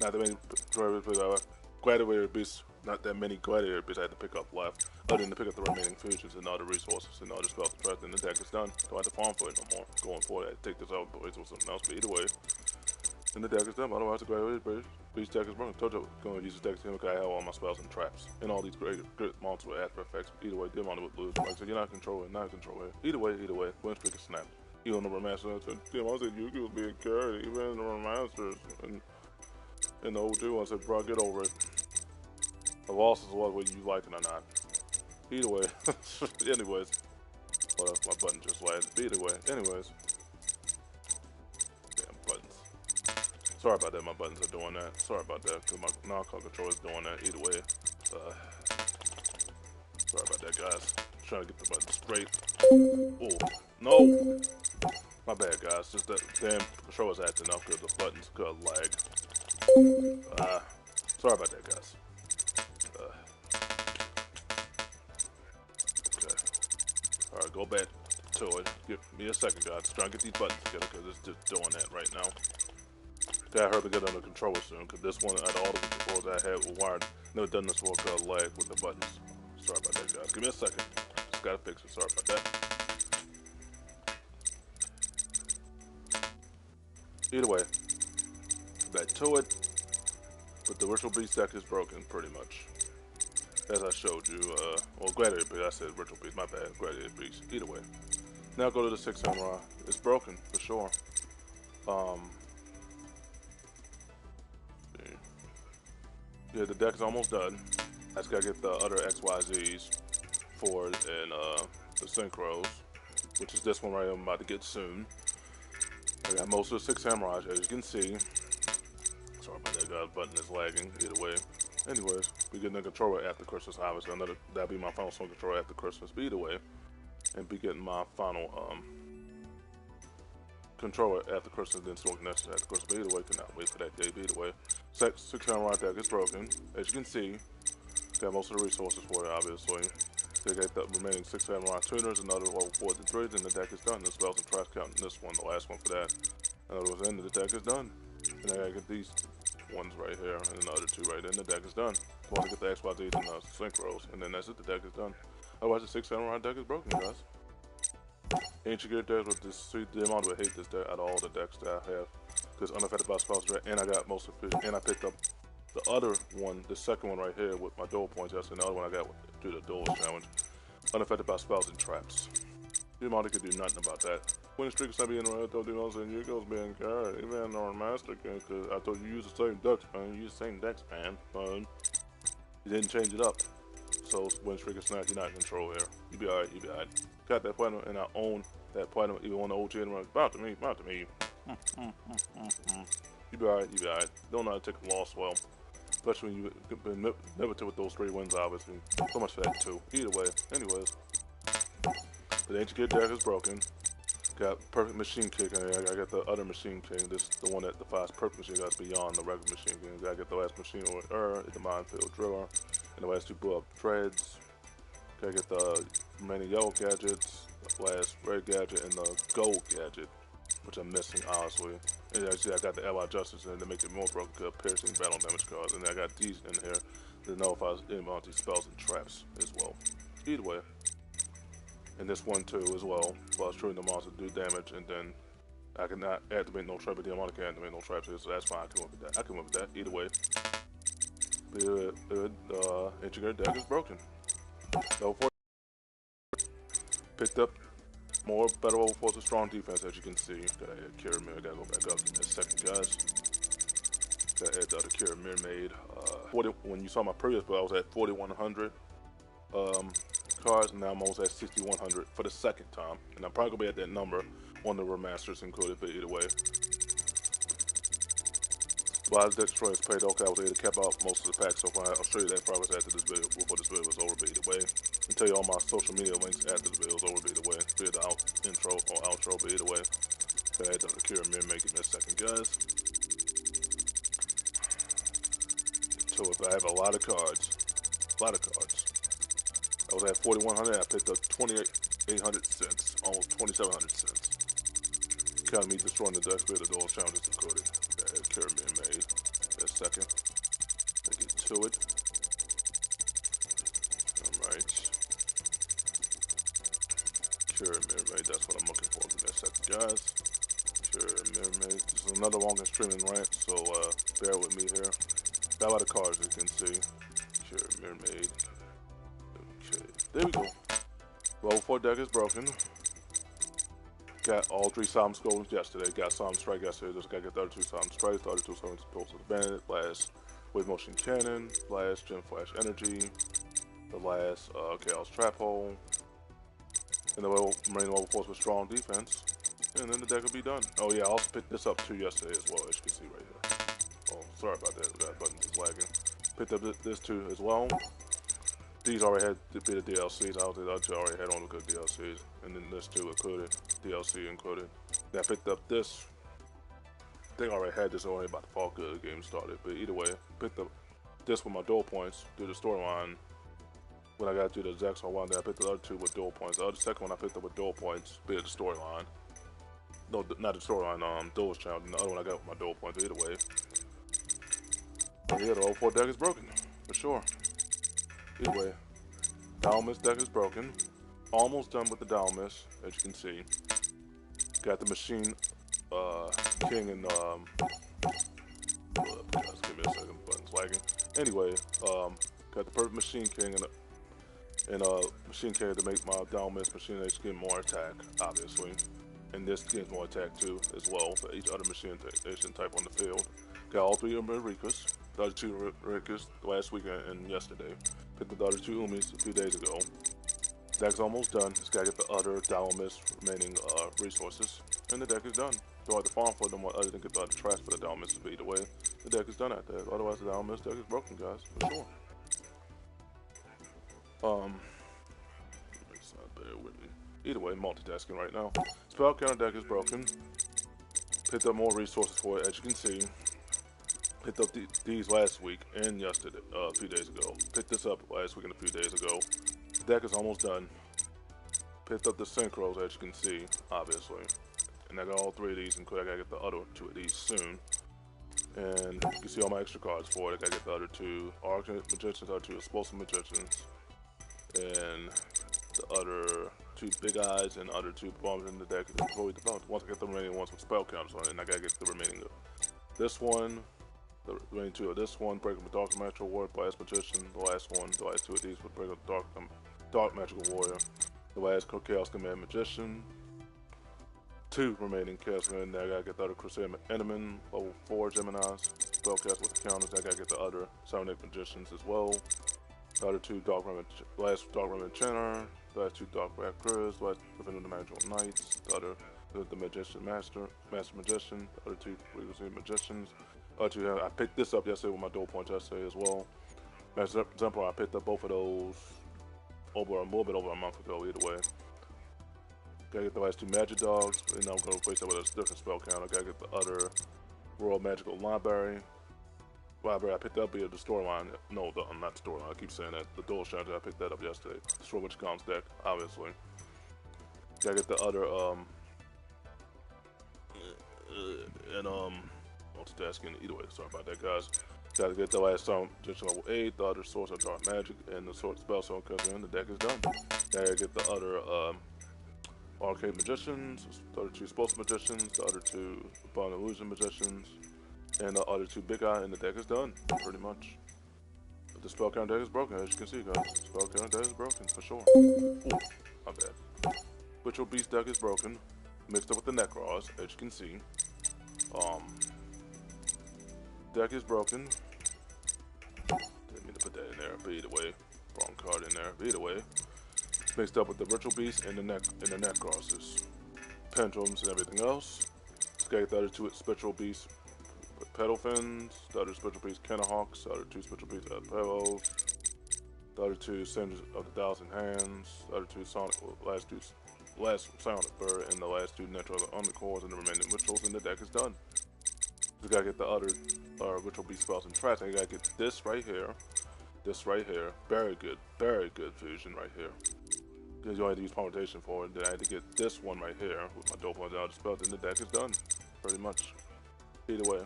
not that many gladiator beasts, not that many gladiator beasts I had to pick up left, other than to pick up the remaining fusions and other resources and other spells to trust, and the deck is done. Don't have to farm for it no more. Going forward, I had to take this out and replace it with something else, but either way, and the deck is done. Otherwise, the gladiator beast deck is broken. Told you I'm going to use this deck to look at how all my spells and traps, and all these great monsters with after effects. Either way, them on it with blues. Like I said, you're not controlling, not controlling. Either way, win streak is snapped. Even the Remaster, Tim, I said Yuki was being carried, even in the Remasters, and in the OG one, I said, bro, get over it. The loss is whether you like it or not. Either way, anyways. Well, my button just landed. Either way, anyways. Damn buttons. Sorry about that, my buttons are doing that. Sorry about that, because my non-call controller is doing that. Either way. Sorry about that, guys. Trying to get the button straight. Oh, no! My bad, guys. Just that damn controller's acting up because the buttons got lag. Sorry about that, guys. Okay. Alright, go back to it. Give me a second, guys. Just trying to get these buttons together because it's just doing that right now. Gotta hurry to get under controller soon because this one, out of all the controllers I had with wired, never done this before because of lag with the buttons. Sorry about that, guys. Give me a second. Just gotta fix it. Sorry about that. Either way, back to it. But the Ritual Beast deck is broken, pretty much. As I showed you, well, Gladiator Beast, I said Ritual Beast, my bad, Gladiator Beast. Either way. Now go to the 6 Samurai. It's broken, for sure. Yeah, the deck is almost done. I just gotta get the other XYZs for it and the Synchros, which is this one right here I'm about to get soon. I got most of the 6 Samurais, as you can see. Sorry about that, guys. Button is lagging. Either way. Anyways, we getting the controller after Christmas, obviously. That'll be my final Song controller after Christmas. But either way, and be getting my final controller after Christmas, then Song after Christmas. But either way, cannot wait for that day. But either way, 6 Samurai deck is broken. As you can see, got most of the resources for it, obviously. They got the remaining 6 Samurai tuners, another level 4 to 3, then the deck is done. The spells and traps counting this one, the last one for that. In other words, the end of the deck is done. And I gotta get these ones right here, and then the other 2 right there, and the deck is done. I want to get the XYZs and the Synchros, and then that's it, the deck is done. Otherwise, the 6 Samurai deck is broken, guys. Ancient Gear decks with this, see, the amount of I hate this deck out of all the decks that I have. Because unaffected by spells, and I got most of it, and I picked up the other one, the second one right here with my dual points. That's another one I got through the duels challenge. Unaffected by spells and traps. Your Monty could do nothing about that. Winning streak is not being right, though, you know what I'm saying? You guys being carried. Even on Master King, because I thought you used the same decks, man. You used the same decks, man. You didn't change it up. So, winning streak is not, you're not in control here. You be alright, you be alright. Got that platinum, and I own that platinum, even on the OG and bout to me, bout to me. You be alright, you be alright. Don't know how to take a loss well. Especially when you've been limited with those 3 wins, obviously. So much for that, too. Either way, anyways. The Ancient Gear deck is broken. Got Perfect Machine King. I got the other Machine King. This the one that defies Perfect Machine. Got beyond the regular Machine King. Gotta get the last Machine or the Minefield Driller. And the last 2 blow up Treads. Gotta get the remaining yellow gadgets, the last red gadget, and the gold gadget, which I'm missing, honestly. And actually, I got the Ally Justice in to make it more broken, piercing battle damage cards. And I got these in here to know if I was in on these spells and traps as well. Either way. And this one too as well. While it's treating the monster do damage, and then I cannot activate no trap, but the amount I can activate no traps, so that's fine. I can work with that. I can work with that. Either way. The Ancient Gear deck is broken. Level 4 picked up more better level 4 to strong defense, as you can see. Gotta add Kira Mirror, gotta go back up in a second, guys. Gotta add the other Kira Mirror made. When you saw my previous build, I was at 4,100 cards, and now I'm almost at 6,100 for the second time. And I'm probably gonna be at that number on the remasters included, but either way. While the Destroyer is paid, okay, I was able to cap out most of the packs so far. I'll show you that progress after this video, before this video was over, but either way. And tell you all my social media links after the video is over, but either way. Be the intro or outro, but either way. Go ahead to the Kira Mirror, make it in a second, guys. So if I have a lot of cards. A lot of cards. I was at 4,100, I picked up 2,800 cents, almost 2,700 cents. count me destroying the deck with the dual challenges included. Cure being made. A second. Let's get to it. Alright. Cure Mermaid, that's what I'm looking for. Give me a second, guys. Cure Mermaid. This is another long streaming rant, so bear with me here. Got a lot of cards, as you can see. Cure Mermaid. Okay, there we go. Level 4 deck is broken. Got all 3 Solemn Scrolls yesterday. Got Solemn Strike yesterday. Just gotta get the other 2 Solemn Strikes. The other 2 Solemn Pulse of the Bandit. Last Wave Motion Cannon. Last Gem Flash Energy. The last Chaos Trap Hole. And the Marine Level Force with Strong Defense. And then the deck will be done. Oh yeah, I also picked this up too yesterday as well, as you can see right here. Oh, sorry about that. That button is lagging. Picked up this too as well. These already had to be the DLCs. I think the other 2 already had on the good DLCs. And then this too included. DLC included. Then I picked up this. I think I already had this already about the fall good game started. But either way, picked up this with my dual points through the storyline. When I got to the exact one, then I picked the other 2 with dual points. The other second one I picked up with dual points, be it the storyline. No, not the storyline, dual challenge. And the other one I got with my dual points, either way. But yeah, the old 4 deck is broken, for sure. Either way, Dalmas deck is broken. Almost done with the Dalmas, as you can see. Got the Machine King and guys, give me a second, button's lagging. Anyway, got the perfect Machine King and Machine King to make my Dalmas Machine Age get more attack, obviously. And this gains more attack too, as well, for each other machine type on the field. Got all 3 Rikas, the other 2 Rikas last weekend and yesterday. Picked the other 2 Umis a few days ago. Deck's almost done. Just gotta get the other Dalmas remaining resources. And the deck is done. Don't have to farm for them other than get the other trash for the Dalmas, but either way, the deck is done at that. Otherwise, the Dalmas deck is broken, guys, for sure. Bear with me. Either way, multitasking right now. Spell counter deck is broken. Picked up more resources for it, as you can see. Picked up these last week and yesterday, a few days ago. Picked this up last week and a few days ago. The deck is almost done. Picked up the Synchros, as you can see, obviously. And I got all 3 of these, including I gotta get the other 2 of these soon. And you can see all my extra cards for it. I gotta get the other 2 Arc Magicians, the other 2 Explosive Magicians. And the other 2 Big Eyes and other 2 bombs in the deck. Once I get the remaining ones with spell counters on it, and I gotta get the remaining of this one, the remaining 2 of this one, Break Up Dark Magical Warrior, Blast Magician, the last 2 of these with Break Up Dark Magical Warrior, the last Chaos Command Magician, 2 remaining Chaos Command, then I gotta get the other Crusader Enemy, level 4 Geminis, Spellcast with the counters, I gotta get the other Psionic Magicians as well. The other 2 last Dark Remnant Channer, the last 2 Dark Black Grizz, the last Defender the Magical Knights, the Magician Master Magician, the other 2 Frequency Magicians. I picked this up yesterday with my dual points yesterday as well. Master Exemplar, I picked up both of those a little bit over a month ago, either way. Gotta get the last 2 Magic Dogs, and now I'm gonna replace that with a different spell counter. Gotta get the other Royal Magical Library. I picked up via the storyline. No, not the storyline. I keep saying that. The dual challenge, I picked that up yesterday. Destroy Witch Com's deck, obviously. Gotta get the other, multitasking. Either way, sorry about that, guys. Gotta get the last song, just level 8, the other Source of Dark Magic, and the Sword Spell Zone comes in. The deck is done. Gotta get the other, Arcade Magicians, the other 2 Explosive Magicians, the other 2 Bond Illusion Magicians, and the other 2 Big Eye, and the deck is done, pretty much. But the spell counter deck is broken, as you can see, guys. Spell counter deck is broken, for sure. Ooh, my bad. Ritual Beast deck is broken, mixed up with the Necros, as you can see. Deck is broken. Didn't mean to put that in there, but either way. Wrong card in there, but either way. Mixed up with the Ritual Beast and the Necrosses. Pendulums and everything else. Just gotta get the other 2 Spectral Beasts. Pedal Fins, the other Spectral Beast Kenahawks, the other 2 Spectral Beast Pedals, the other 2 Singers of the 1,000 Hands, the other 2 last Sonic Bird, and the last 2 Natural Undercores, and the remaining rituals, and the deck is done. You gotta get the other Ritual Beast spells and trash, and you gotta get this right here, very good fusion right here. because you only had to use permutation for it. Then I had to get this one right here with my dual points out dispelled, and the deck is done. Pretty much. Either way.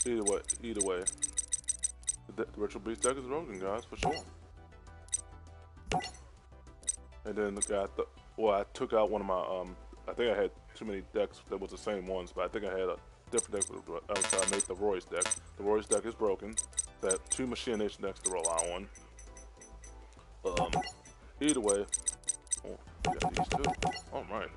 Either way. The Ritual Beast deck is broken, guys, for sure. And then I took out one of my, I think I had too many decks that was the same ones, but I think I had a different deck. I made the Royce deck. The Royce deck is broken. That 2 Machination decks to rely on. Either way, oh, got these two. Alright.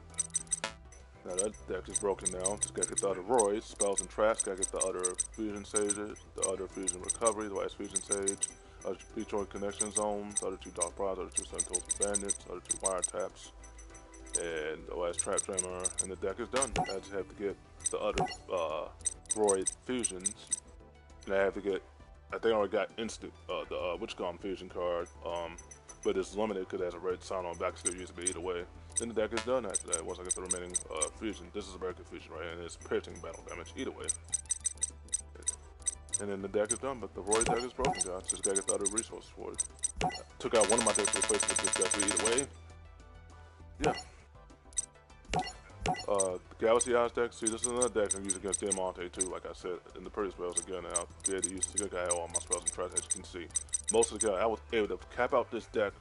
Now that deck is broken now. Just gotta get the other Royce, Spells and Traps, gotta get the other Fusion Sages, the other Fusion Recovery, the last Fusion Sage, other Detroit Connection Zone, the other 2 Dark Prize, other 2 Sentinels and Bandits, other 2 Wiretaps, and the last Trap Dreamer, and the deck is done. I just have to get the other Roid Fusions, and I have to get, I think I already got instant, the Witchcom Fusion card, but it's limited because it has a red sign on the back, still usable either way. Then the deck is done after that, once I get the remaining fusion. This is a American fusion, right? And it's piercing battle damage either way. And then the deck is done, but the Roy deck is broken, guys. Just gotta get the other resources for it. Took out one of my decks to replace it with this deck either way. Yeah. The Galaxy Eyes deck, see, this is another deck I use against Diamante too, like I said in the previous spells again, and I'll be able to use this guy all my spells and traps, as you can see. Most of the guys, I was able to cap out this deck,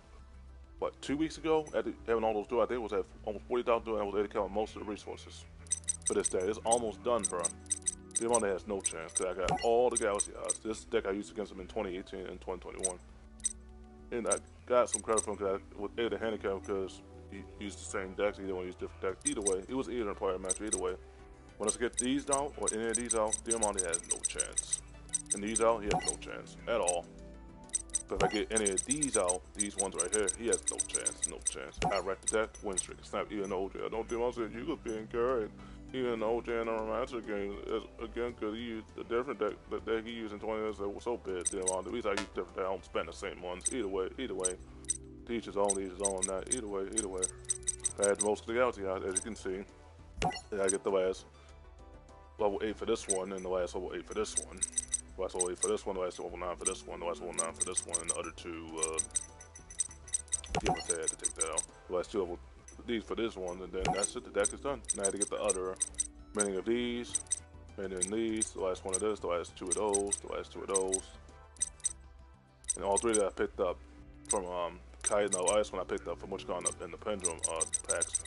what, 2 weeks ago, after having all those do, I think it was at almost 40,000 do, and I was able to count most of the resources for this deck. It's almost done, bro. Diamante has no chance, because I got all the Galaxy Eyes. This deck I used against him in 2018 and 2021. And I got some credit for him because I was able to handicap him because he used the same decks, either one used different decks. Either way, it was either a player match, either way. When I get these out, or any of these out, Diamante has no chance. And these out, he has no chance at all. But if I get any of these out, these ones right here, he has no chance, no chance. I wreck the deck, win streak. It's not even OJ. I don't do much of you could be encouraged. Even OJ in our master games, again, because he used a different deck. The deck he used in 20 years that was so bad. The reason I use different deck, I don't spend the same ones. Either way. Each his own, that. Either way. I had most of the Galaxy out, as you can see. And I get the last level 8 for this one, and the last level 8 for this one. The last level 8 for this one, the last level 9 for this one, the last level 9 for this one, and the other two, I had to take that out. The last 2 level these for this one, and then that's it, the deck is done. Now I had to get the other many of these, and then these, the last one of this, the last 2 of those, the last 2 of those. And all 3 that I picked up from, the last one I picked up from what's gone up in the Pendulum, packs.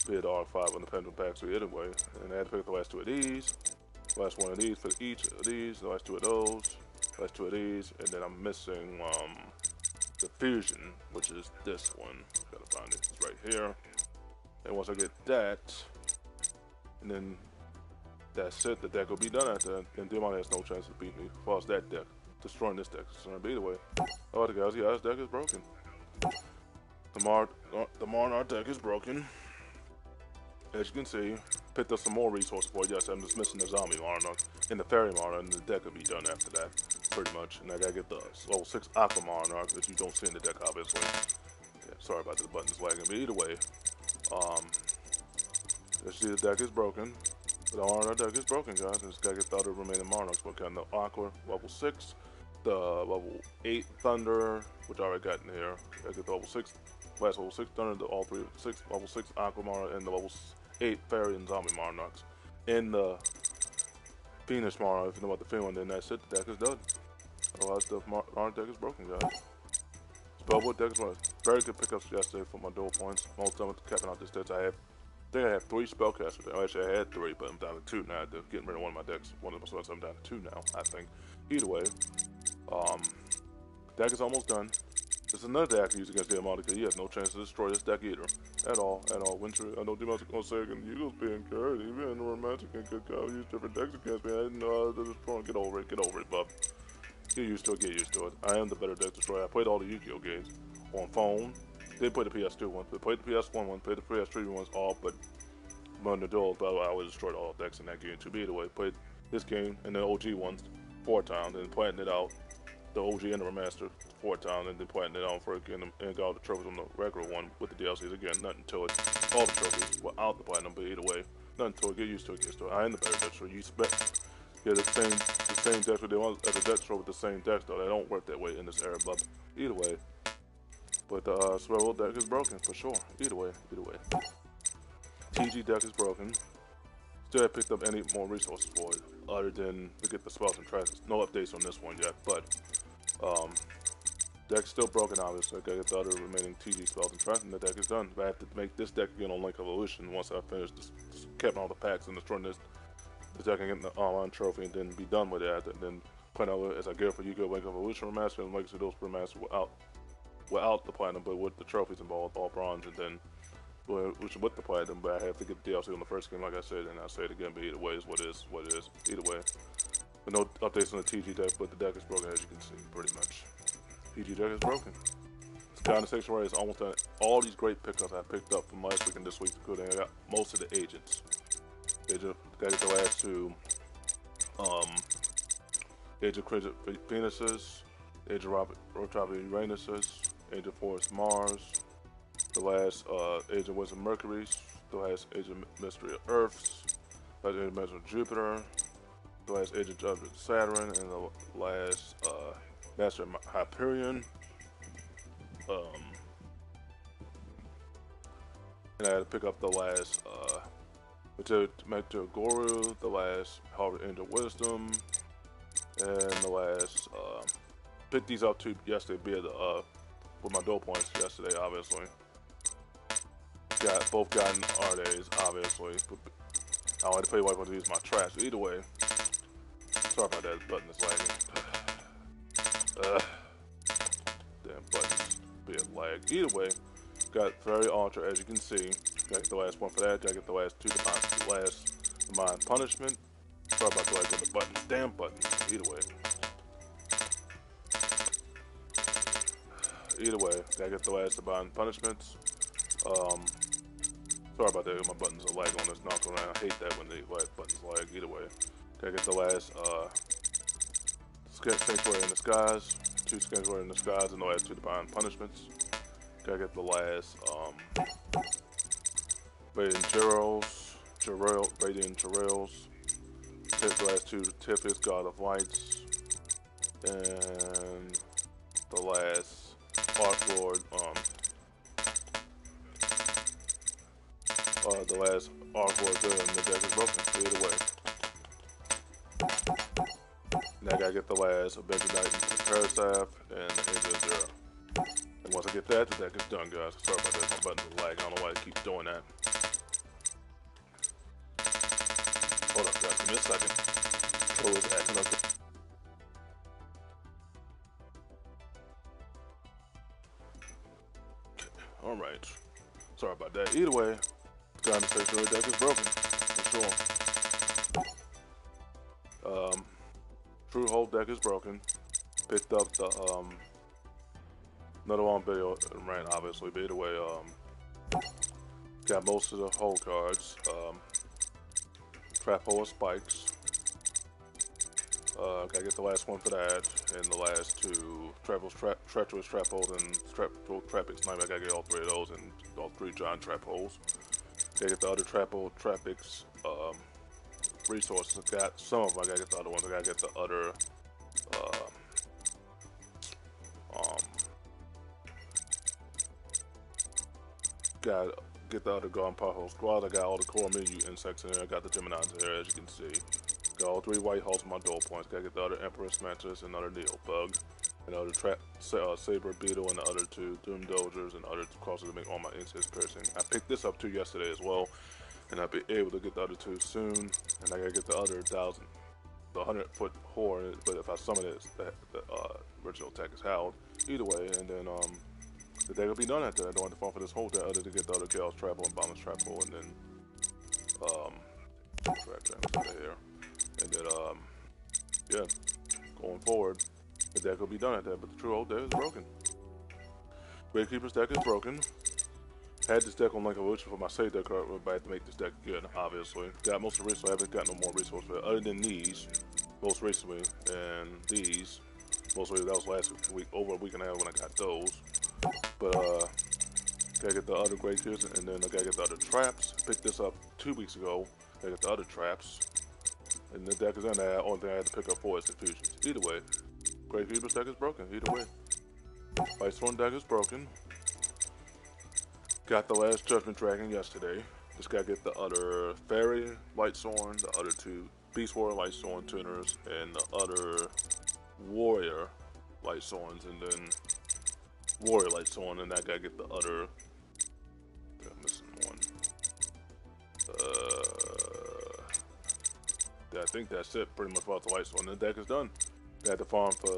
We had R5 on the Pendulum packs, so either way. And I had to pick up the last 2 of these. Last one of these for each of these, the last 2 of those, last 2 of these, and then I'm missing the fusion, which is this one. Gotta find it, it's right here. And once I get that, and then that's it, the deck will be done after that, and Demon has no chance to beat me as far as that deck, destroying this deck. So either way, oh, the Galaxy Eyes deck is broken. The Monarch deck is broken. As you can see, picked up some more resources for it. Yes, I'm just missing the Zombie Monarch and the Fairy Monarch, and the deck will be done after that, pretty much. And I gotta get the level 6 Aqua Monarch, which you don't see in the deck, obviously. Yeah, sorry about the buttons lagging, but either way, you see the deck is broken. The Monarch deck is broken, guys. And just gotta get the other remaining Monarchs. But kind of the Aqua level 6, the level 8 Thunder, which I already got in here. Gotta get the level 6, last level 6 Thunder, all 3 level 6 Aqua Monarch, and the level 8 Fairy and Zombie Monarchs. In the Phoenix Monarch, if you know about the Phoenix, then that's it, the deck is done. Otherwise, the Monarch deck is broken, guys. Spellbook deck is one of very good pickups yesterday for my dual points. Most of them capping out this deck. I think I have 3 spellcasters. Actually, I had 3, but I'm down to 2 now. I'm getting rid of one of my decks. One of my spells, I'm down to 2 now, I think. Either way, deck is almost done. This is another deck I can use against Diamante because he has no chance to destroy this deck either. At all. Winter, I know Diamante's gonna say again, you just being encouraged. Even in the romantic and could use different decks against me. I didn't know I was destroying. Get over it, bub. Get used to it. I am the better deck destroyer. I played all the Yu-Gi-Oh games on phone. Did play the PS2 ones, but played the PS1 ones, played the PS3 ones, all but on the duel, but I always destroyed all the decks in that game too. But either way, played this game and the OG ones 4 times, and playing it out. The OG and the remaster 4 times, and then playing it out for again and got all the trophies on the regular one with the DLCs again. Nothing to it. All the trophies without the platinum, but either way, nothing to it. Get used to it. I am the better deck, so you expect the same decks, but they want as a deck throw with the same decks though. They don't work that way in this era, but either way, But the Swivel deck is broken for sure. Either way, either way. TG deck is broken. Still haven't picked up any more resources for it, other than to get the spells and traps. No updates on this one yet, but deck's still broken obviously. I gotta get the other remaining TG spells and traps, and the deck is done. But I have to make this deck again on Link Evolution once I finish capping all the packs and destroying this deck and getting the online trophy, and then be done with that. And then playing out as I get for Yu-Gi-Oh! Link Evolution Remaster and Legacy Duels Remaster without the platinum, but with the trophies involved, all bronze, and then which with the platinum, but I have to get the DLC on the first game, like I said, and I'll say it again, but either way is what it is, either way. But no updates on the TG deck, but the deck is broken as you can see, pretty much. TG deck is broken. It's kind of Sanctuary is almost done. All these great pickups I picked up from last week and this week, including I got most of the agents. Agent, got the last two, Agent Crazy Venuses, Agent Rotavi Uranuses, Agent Forest Mars, the last Agent Wisdom Mercury's, the last Agent Mystery of Earth's, the last Agent Mystery of Jupiter, the last Agent Judgment Saturn, and the last Master Hyperion. And I had to pick up the last Meteor Guru, the last Harvard Angel Wisdom, and the last picked these up too yesterday with my duel points yesterday, obviously. Both gotten RDAs, obviously. I had to play white one to use my trash. Either way, sorry about that, button is lagging. Damn buttons being lagged. Either way, got very ultra as you can see. Gotta get the last one for that. Gotta get the last two. The last Divine Punishment. Sorry about the lag on the buttons. Damn buttons. Either way. Either way, gotta get the last Divine Punishments. Sorry about that, my buttons are lag on this knock around. I hate that when the buttons lag. Either way, gotta get the last Sanctuary in the Skies, two Sanctuary in the Skies, and the last two Divine Punishments. Gotta get the last Radiant Gerals, take the last two Tiffis, God of Lights, and the last Arc Lord, the last Arc Lord good, and the deck is broken. Either way. Now I gotta get the last Avenger Knight and Parasaf and Angel Zero. And once I get that, the deck is done, guys. Sorry about that, my buttons are lagging. I don't know why I keep doing that. Hold up, guys, give me a second. Oh, it's acting up. Okay, alright. Sorry about that. Either way, the Sanctuary deck is broken, for sure. True Hold deck is broken. Picked up the another one video ran obviously, but either way, got most of the hold cards. Trap Hole Spikes. Gotta get the last one for that, and the last two Treacherous Trap Holes and Trapix Sniper. I gotta get all three of those and all three giant trap holes. Gotta get the other Trapix resources. I got some of them. I gotta get the other ones. I gotta get the other gotta get the other Garden Pothole Squad. I got all the core menu insects in there. I got the Geminis in here, as you can see. Got all three white hulks on my duel points. Gotta get the other Empress Mantis and other Neo Bug, and other Saber Beetle, and the other two Doom Dogers, and other crosses to make all my insects piercing. I picked this up too yesterday as well, and I'll be able to get the other two soon. And I gotta get the other 100-foot whore. But if I summon it, the original attack is held. Either way, and then the day will be done after that. I don't have to fall for this whole day other to get the other Chaos Trap Hole and Boundless Trap Hole, and then out of here. And then yeah, going forward, the deck will be done at that. But the True Hold deck is broken. Great Keeper's deck is broken. Had this deck on Link Evolution for my save deck card, but I had to make this deck good, obviously. Got most of the resources, I haven't got no more resources for it, other than these, most recently, and these. Mostly that was last week, over a week and a half when I got those. But gotta get the other Great Keepers, and then I gotta get the other traps. Picked this up 2 weeks ago. Gotta get the other traps. And the deck is in there. Only thing I had to pick up for is the fusions. Either way, Great Keeper's deck is broken. Either way. Lightsworn deck is broken. Got the last Judgment Dragon yesterday. Just gotta get the other Fairy Lightsworn, the other two Beast Warrior Lightsworn tuners, and the other Warrior Lightsworns, and then Warrior Lightsworn, and I gotta get the other. I'm missing one. I think that's it. Pretty much about the Lightsworn. The deck is done. Got the farm for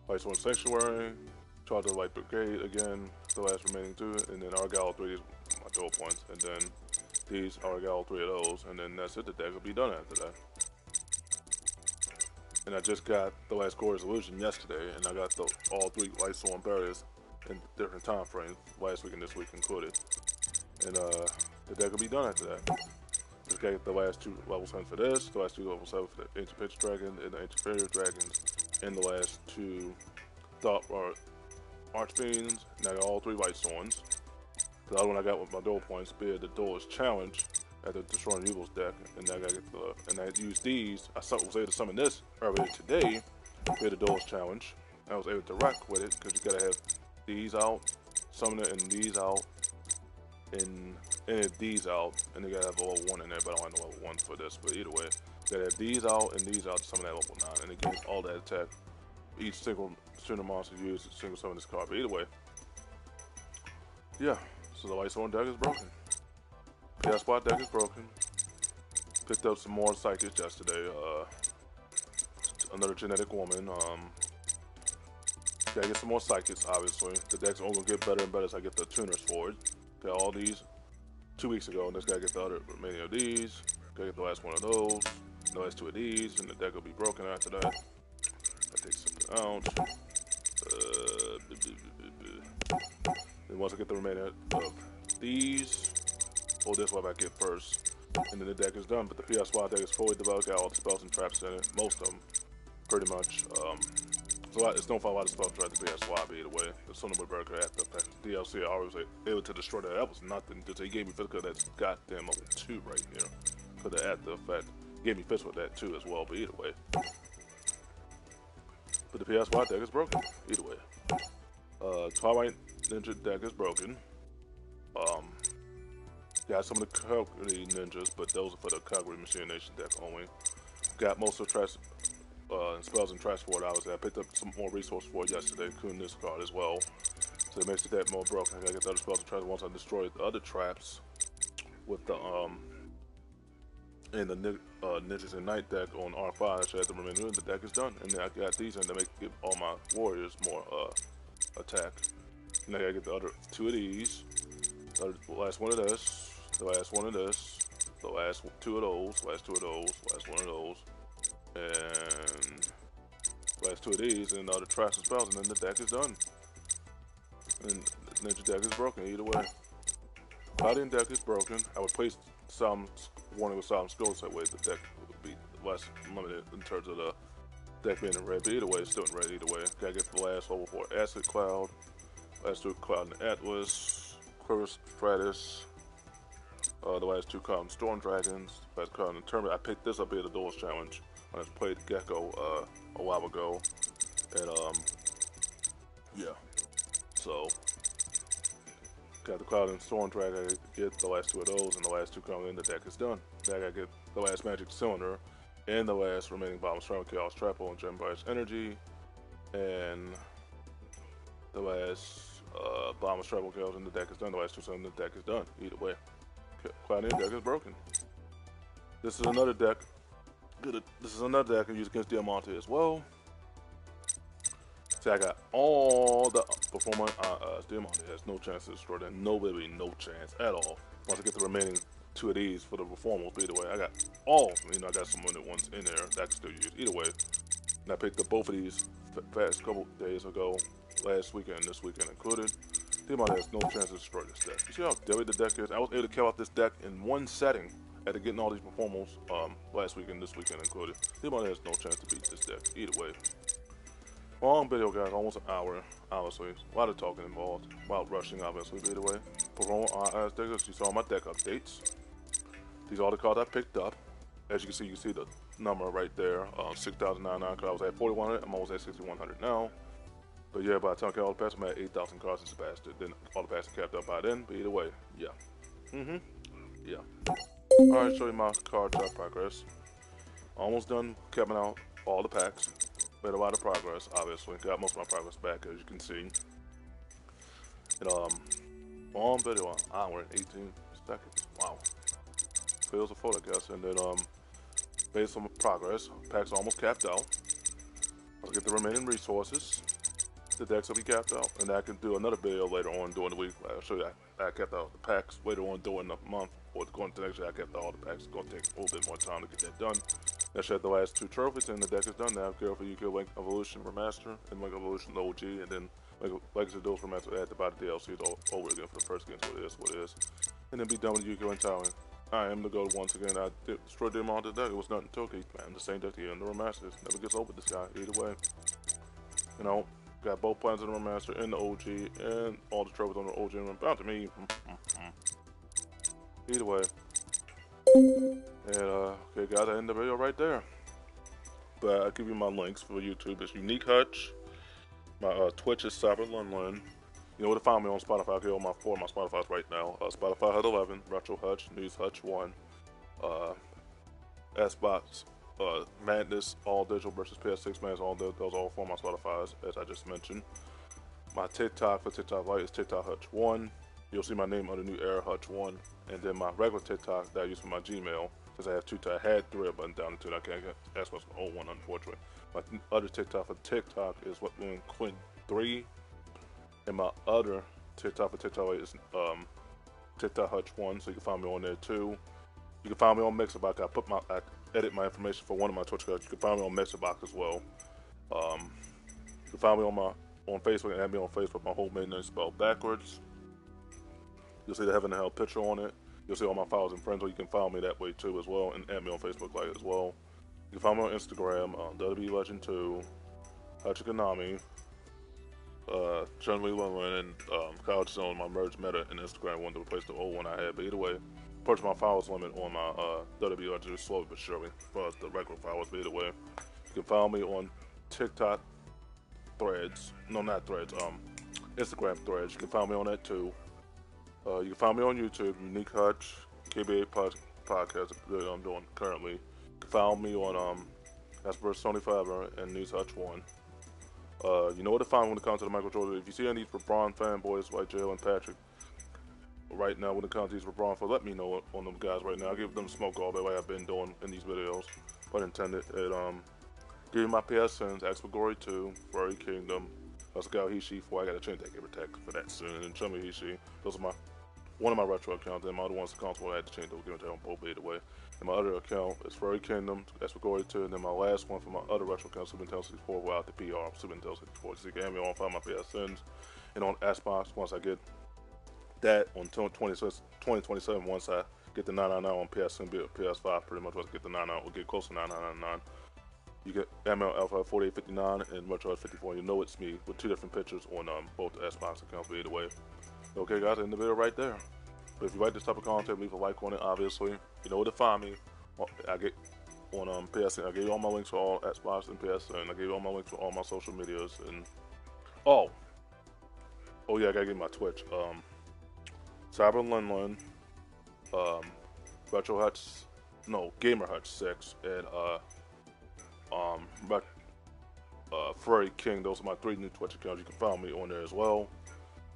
Lightsworn Sanctuary. Charge the Light Brigade again, the last remaining two, and then Argyle 3 is my dual points, and then these Argyle 3 of those, and then that's it. The deck will be done after that. And I just got the last Glorious Illusion yesterday, and I got all three Lightsworn barriers in different time frames, last week and this week included. And the deck will be done after that. Just gotta get the last two level 7 for this, the last two level 7 for the Ancient Pitch Dragon and the Ancient Fairy Dragons, and the last two Archfiends, and I got all three Lightsworns. The other one I got with my dual points, be it the Duelist Challenge at the Destroying Evils deck, and I gotta get and I used these. I was able to summon this earlier today, be it the Duelist Challenge. I was able to rock with it because you gotta have these out, summon it, and these out, and these out, and you gotta have a level 1 in there, but I don't have no level 1 for this. But either way, you gotta have these out and these out to summon that level 9, and it gains all that attack. Each single tuner monster used to single summon this card. But either way, yeah. So the Lightsworn deck is broken. PS4 deck is broken. Picked up some more psychics yesterday. Another genetic woman. Gotta get some more psychics, obviously. The deck's only gonna get better and better as I get the tuners for it. Got all these 2 weeks ago, and just gotta get the other remaining of these. Gotta get the last one of those, the last two of these, and the deck will be broken after that. I take something out. Then once I get the remainder of these, this one I get first, and then the deck is done. But the PS5 deck is fully developed, got all the spells and traps in it, most of them, pretty much. It's don't find a lot of spells throughout the PS5 either way. The Sonoma Burger at the DLC, I was able to destroy that. That was nothing. Just he gave me physical. That's goddamn level 2 right here. Because the after effect gave me physical with that too as well. But either way. But the PS5 deck is broken. Either way. Twilight Ninja deck is broken. Got some of the Calgary Ninjas, but those are for the Calgary Machination deck only. Got most of the trash, spells and trash for it. Obviously, I picked up some more resource for it yesterday, including this card as well. So it makes the deck more broken. I gotta get the other spells and traps once I destroy the other traps with the and the Ninjas and Night deck on R5. I should have the remainder. The deck is done, and then I got these in to give all my warriors more attack. And I gotta get the other two of these, the last one of this, the last one of this, the last two of those, last two of those, last one of those, and last two of these, and the other traps and spells, and then the deck is done. And the Ninja deck is broken either way. Guardian deck is broken. I would place some warning with some skill set way. The deck would be less limited in terms of the deck being in red, but either way, it's still in red either way. Gotta get the last level 4 Acid Cloud, last two Cloud and Atlas, Quiris Stratus, the last two Cloud and Storm Dragons, last Cloud and Terminate. I picked this up here at the Duelist Challenge when I played Gecko a while ago, and yeah. So got the Cloud and Storm Dragon. I get the last two of those, and the last two come in. The deck is done. Then I gotta get the last Magic Cylinder, and the last remaining Bomb Strike, Chaos Trapple, and Gem Bias Energy, and the last Bomb Trapple, Chaos, and the deck is done. The last two in the deck is done. Either way, Cloud deck is broken. This is another deck. This is another deck I can use against Diamante as well. See, I got all the performance. Diamante has no chance to destroy that. No chance at all. Once I get the remaining two of these for the reformers, but either way, I got all. I got some other ones in there that I can still use. Either way, and I picked up both of these fast couple days ago, last weekend, this weekend included. Diamante has no chance to destroy this deck. You see how deadly the deck is? I was able to kill out this deck in one setting after getting all these performers last weekend, this weekend included. Diamante has no chance to beat this deck. Either way. Long video, guys, almost an hour, obviously. A lot of talking involved, while rushing, obviously, but either way. As you saw my deck updates. These are all the cards I picked up. As you can see the number right there, 6,999, because I was at 4,100, I'm almost at 6,100 now. But yeah, by the time I get all the packs, I'm at 8,000 cards in this bastard. Then all the packs are capped out by then. But either way, yeah. Yeah. Alright, show you my card drop progress. Almost done capping out all the packs. Made a lot of progress, obviously. Got most of my progress back, as you can see. And, on video, an hour and 18 seconds. Wow. Feels a photo, I guess. And then, based on my progress, packs are almost capped out. I'll get the remaining resources. The decks will be capped out, and I can do another video later on during the week. I'll show you I capped out the packs later on during the month, or going to next year. I capped out all the packs. It's going to take a little bit more time to get that done. I shed the last 2 trophies, and the deck is done now. Careful, you can Link Evolution Remaster and Link Evolution OG, and then Legacy Duels Remaster add to buy the DLCs all over again for the first game. So what it is, and then be done with Yu-Gi-Oh! Entirely. I am the GOAT once again. I destroyed them all today. It was nothing to keep, man. The same deck here in the remasters. Never gets over this guy. Either way, you know. Got both plans in the remaster and the OG, and all the trophies on the OG and bound to me. Either way. And okay guys, I end the video right there. But I'll give you my links for YouTube. It's Unique Hutch. My Twitch is Cyberlunlun. You know where to find me on Spotify. I'll give you all my 4 of my Spotify's right now. Spotify had 11, Retro Hutch, News Hutch 1, Xbox Madness, All Digital versus PS6 Madness, those all 4 of my Spotify's, as I just mentioned. My TikTok for TikTok Lite is TikTok Hutch 1. You'll see my name under New Era Hutch 1. And then my regular TikTok that I use for my Gmail, because I have 2, I had 3 button down to 2, I can't get Xbox old one, unfortunately. My other TikTok for TikTok is what doing Quinn 3. And my other TikTok for TikTok Lite is TikTok Hutch 1, so you can find me on there too. You can find me on Mixerbox. I edit my information for one of my Twitch accounts. You can find me on Mixerbox as well. You can find me on Facebook and add me on Facebook. My whole main name is spelled backwards. You'll see the Heaven and Hell picture on it. You'll see all my followers and friends, or you can follow me that way too as well, and add me on Facebook like as well. You can find me on Instagram, WWE Legend 2, Hachikanami, Chun-Li Lin, and College Zone, my merge meta and Instagram one to replace the old one I had. But either way, purchase my followers limit on my WWE Legend slowly but surely for the regular followers. But either way, you can follow me on TikTok threads. No, not threads. Instagram threads. You can find me on that too. You can find me on YouTube, Unique Hutch, KBA podcast that I'm doing currently. You can find me on Asperger's Sony Fiber and News Hutch 1. You know what to find when it comes to the Michael Jordan. If you see any of these LeBron fanboys like Jalen and Patrick, right now when it comes to these LeBron fans, let me know on them guys right now. I'll give them smoke all the way I've been doing in these videos. But intended it, give you my PSNs, Ask for Glory 2, Furry Kingdom, Scout Hishi 4. I gotta change that gamer tag for that soon. And Chummy Hishi. Those are one of my retro accounts, and my other one's accounts where I had to change those gamer tag on both either way. And my other account is Furry Kingdom, Ask for Glory 2, and then my last one for my other retro account, Super Nintendo 64, without the PR, Super Nintendo 64. So you can have me on find my PSNs. And on Xbox, once I get that on 2027, once I get the 999 on PSN, be PS5 pretty much, once I get the 99, we'll get close to 999. You get ML Alpha 4859 and Retro 54. You know it's me with 2 different pictures on both the Xbox accounts, but either way. Okay, guys, in the video right there. But if you like this type of content, leave a like on it. Obviously, you know where to find me. I get on PSN. I gave you all my links for all Xbox and PSN. I gave you all my links for all my social medias and oh yeah, I gotta give you my Twitch. Cyberlunlun, Retro Hutch, no, Gamer Hutch 6, and Furry King. Those are my 3 new Twitch accounts. You can find me on there as well.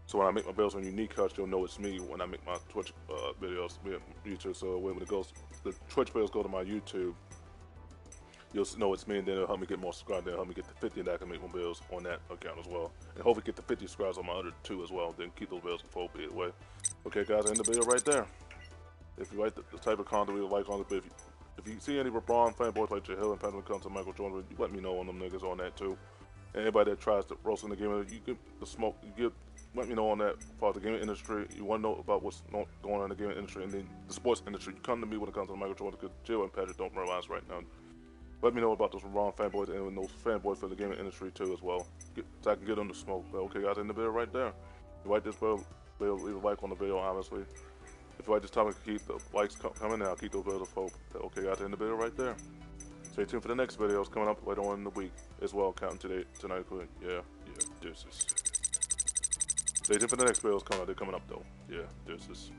So when I make my videos on Unique Hutch, you'll know it's me when I make my Twitch videos via YouTube. So when it goes, the Twitch videos go to my YouTube, you'll know it's me, and then it'll help me get more subscribers. Then it'll help me get to 50, and then I can make more videos on that account as well. And hopefully get to 50 subscribers on my other 2 as well. Then keep those videos full either way. Okay, guys, I end the video right there. If you like the type of content we like on it, but if you see any LeBron fanboys like Hill and Patrick when it comes to Michael Jordan, you let me know on them niggas on that too. And anybody that tries to roast in the game, you get the smoke. Let me know on that part of the gaming industry. You want to know about what's going on in the gaming industry and then the sports industry. You come to me when it comes to Michael Jordan, because Jill and Patrick don't realize right now. Let me know about those LeBron fanboys and those fanboys for the gaming industry too as well, so I can get them to smoke. But okay, guys, in the video right there. If you like this video, leave a like on the video, obviously. If you like this topic, keep the likes coming, and I'll keep those videos full. Okay, guys, in the video right there. Stay tuned for the next videos coming up later on in the week as well, counting today, tonight. Yeah. Deuces. Stay tuned for the next bills coming out. They're coming up though. Yeah, deuces.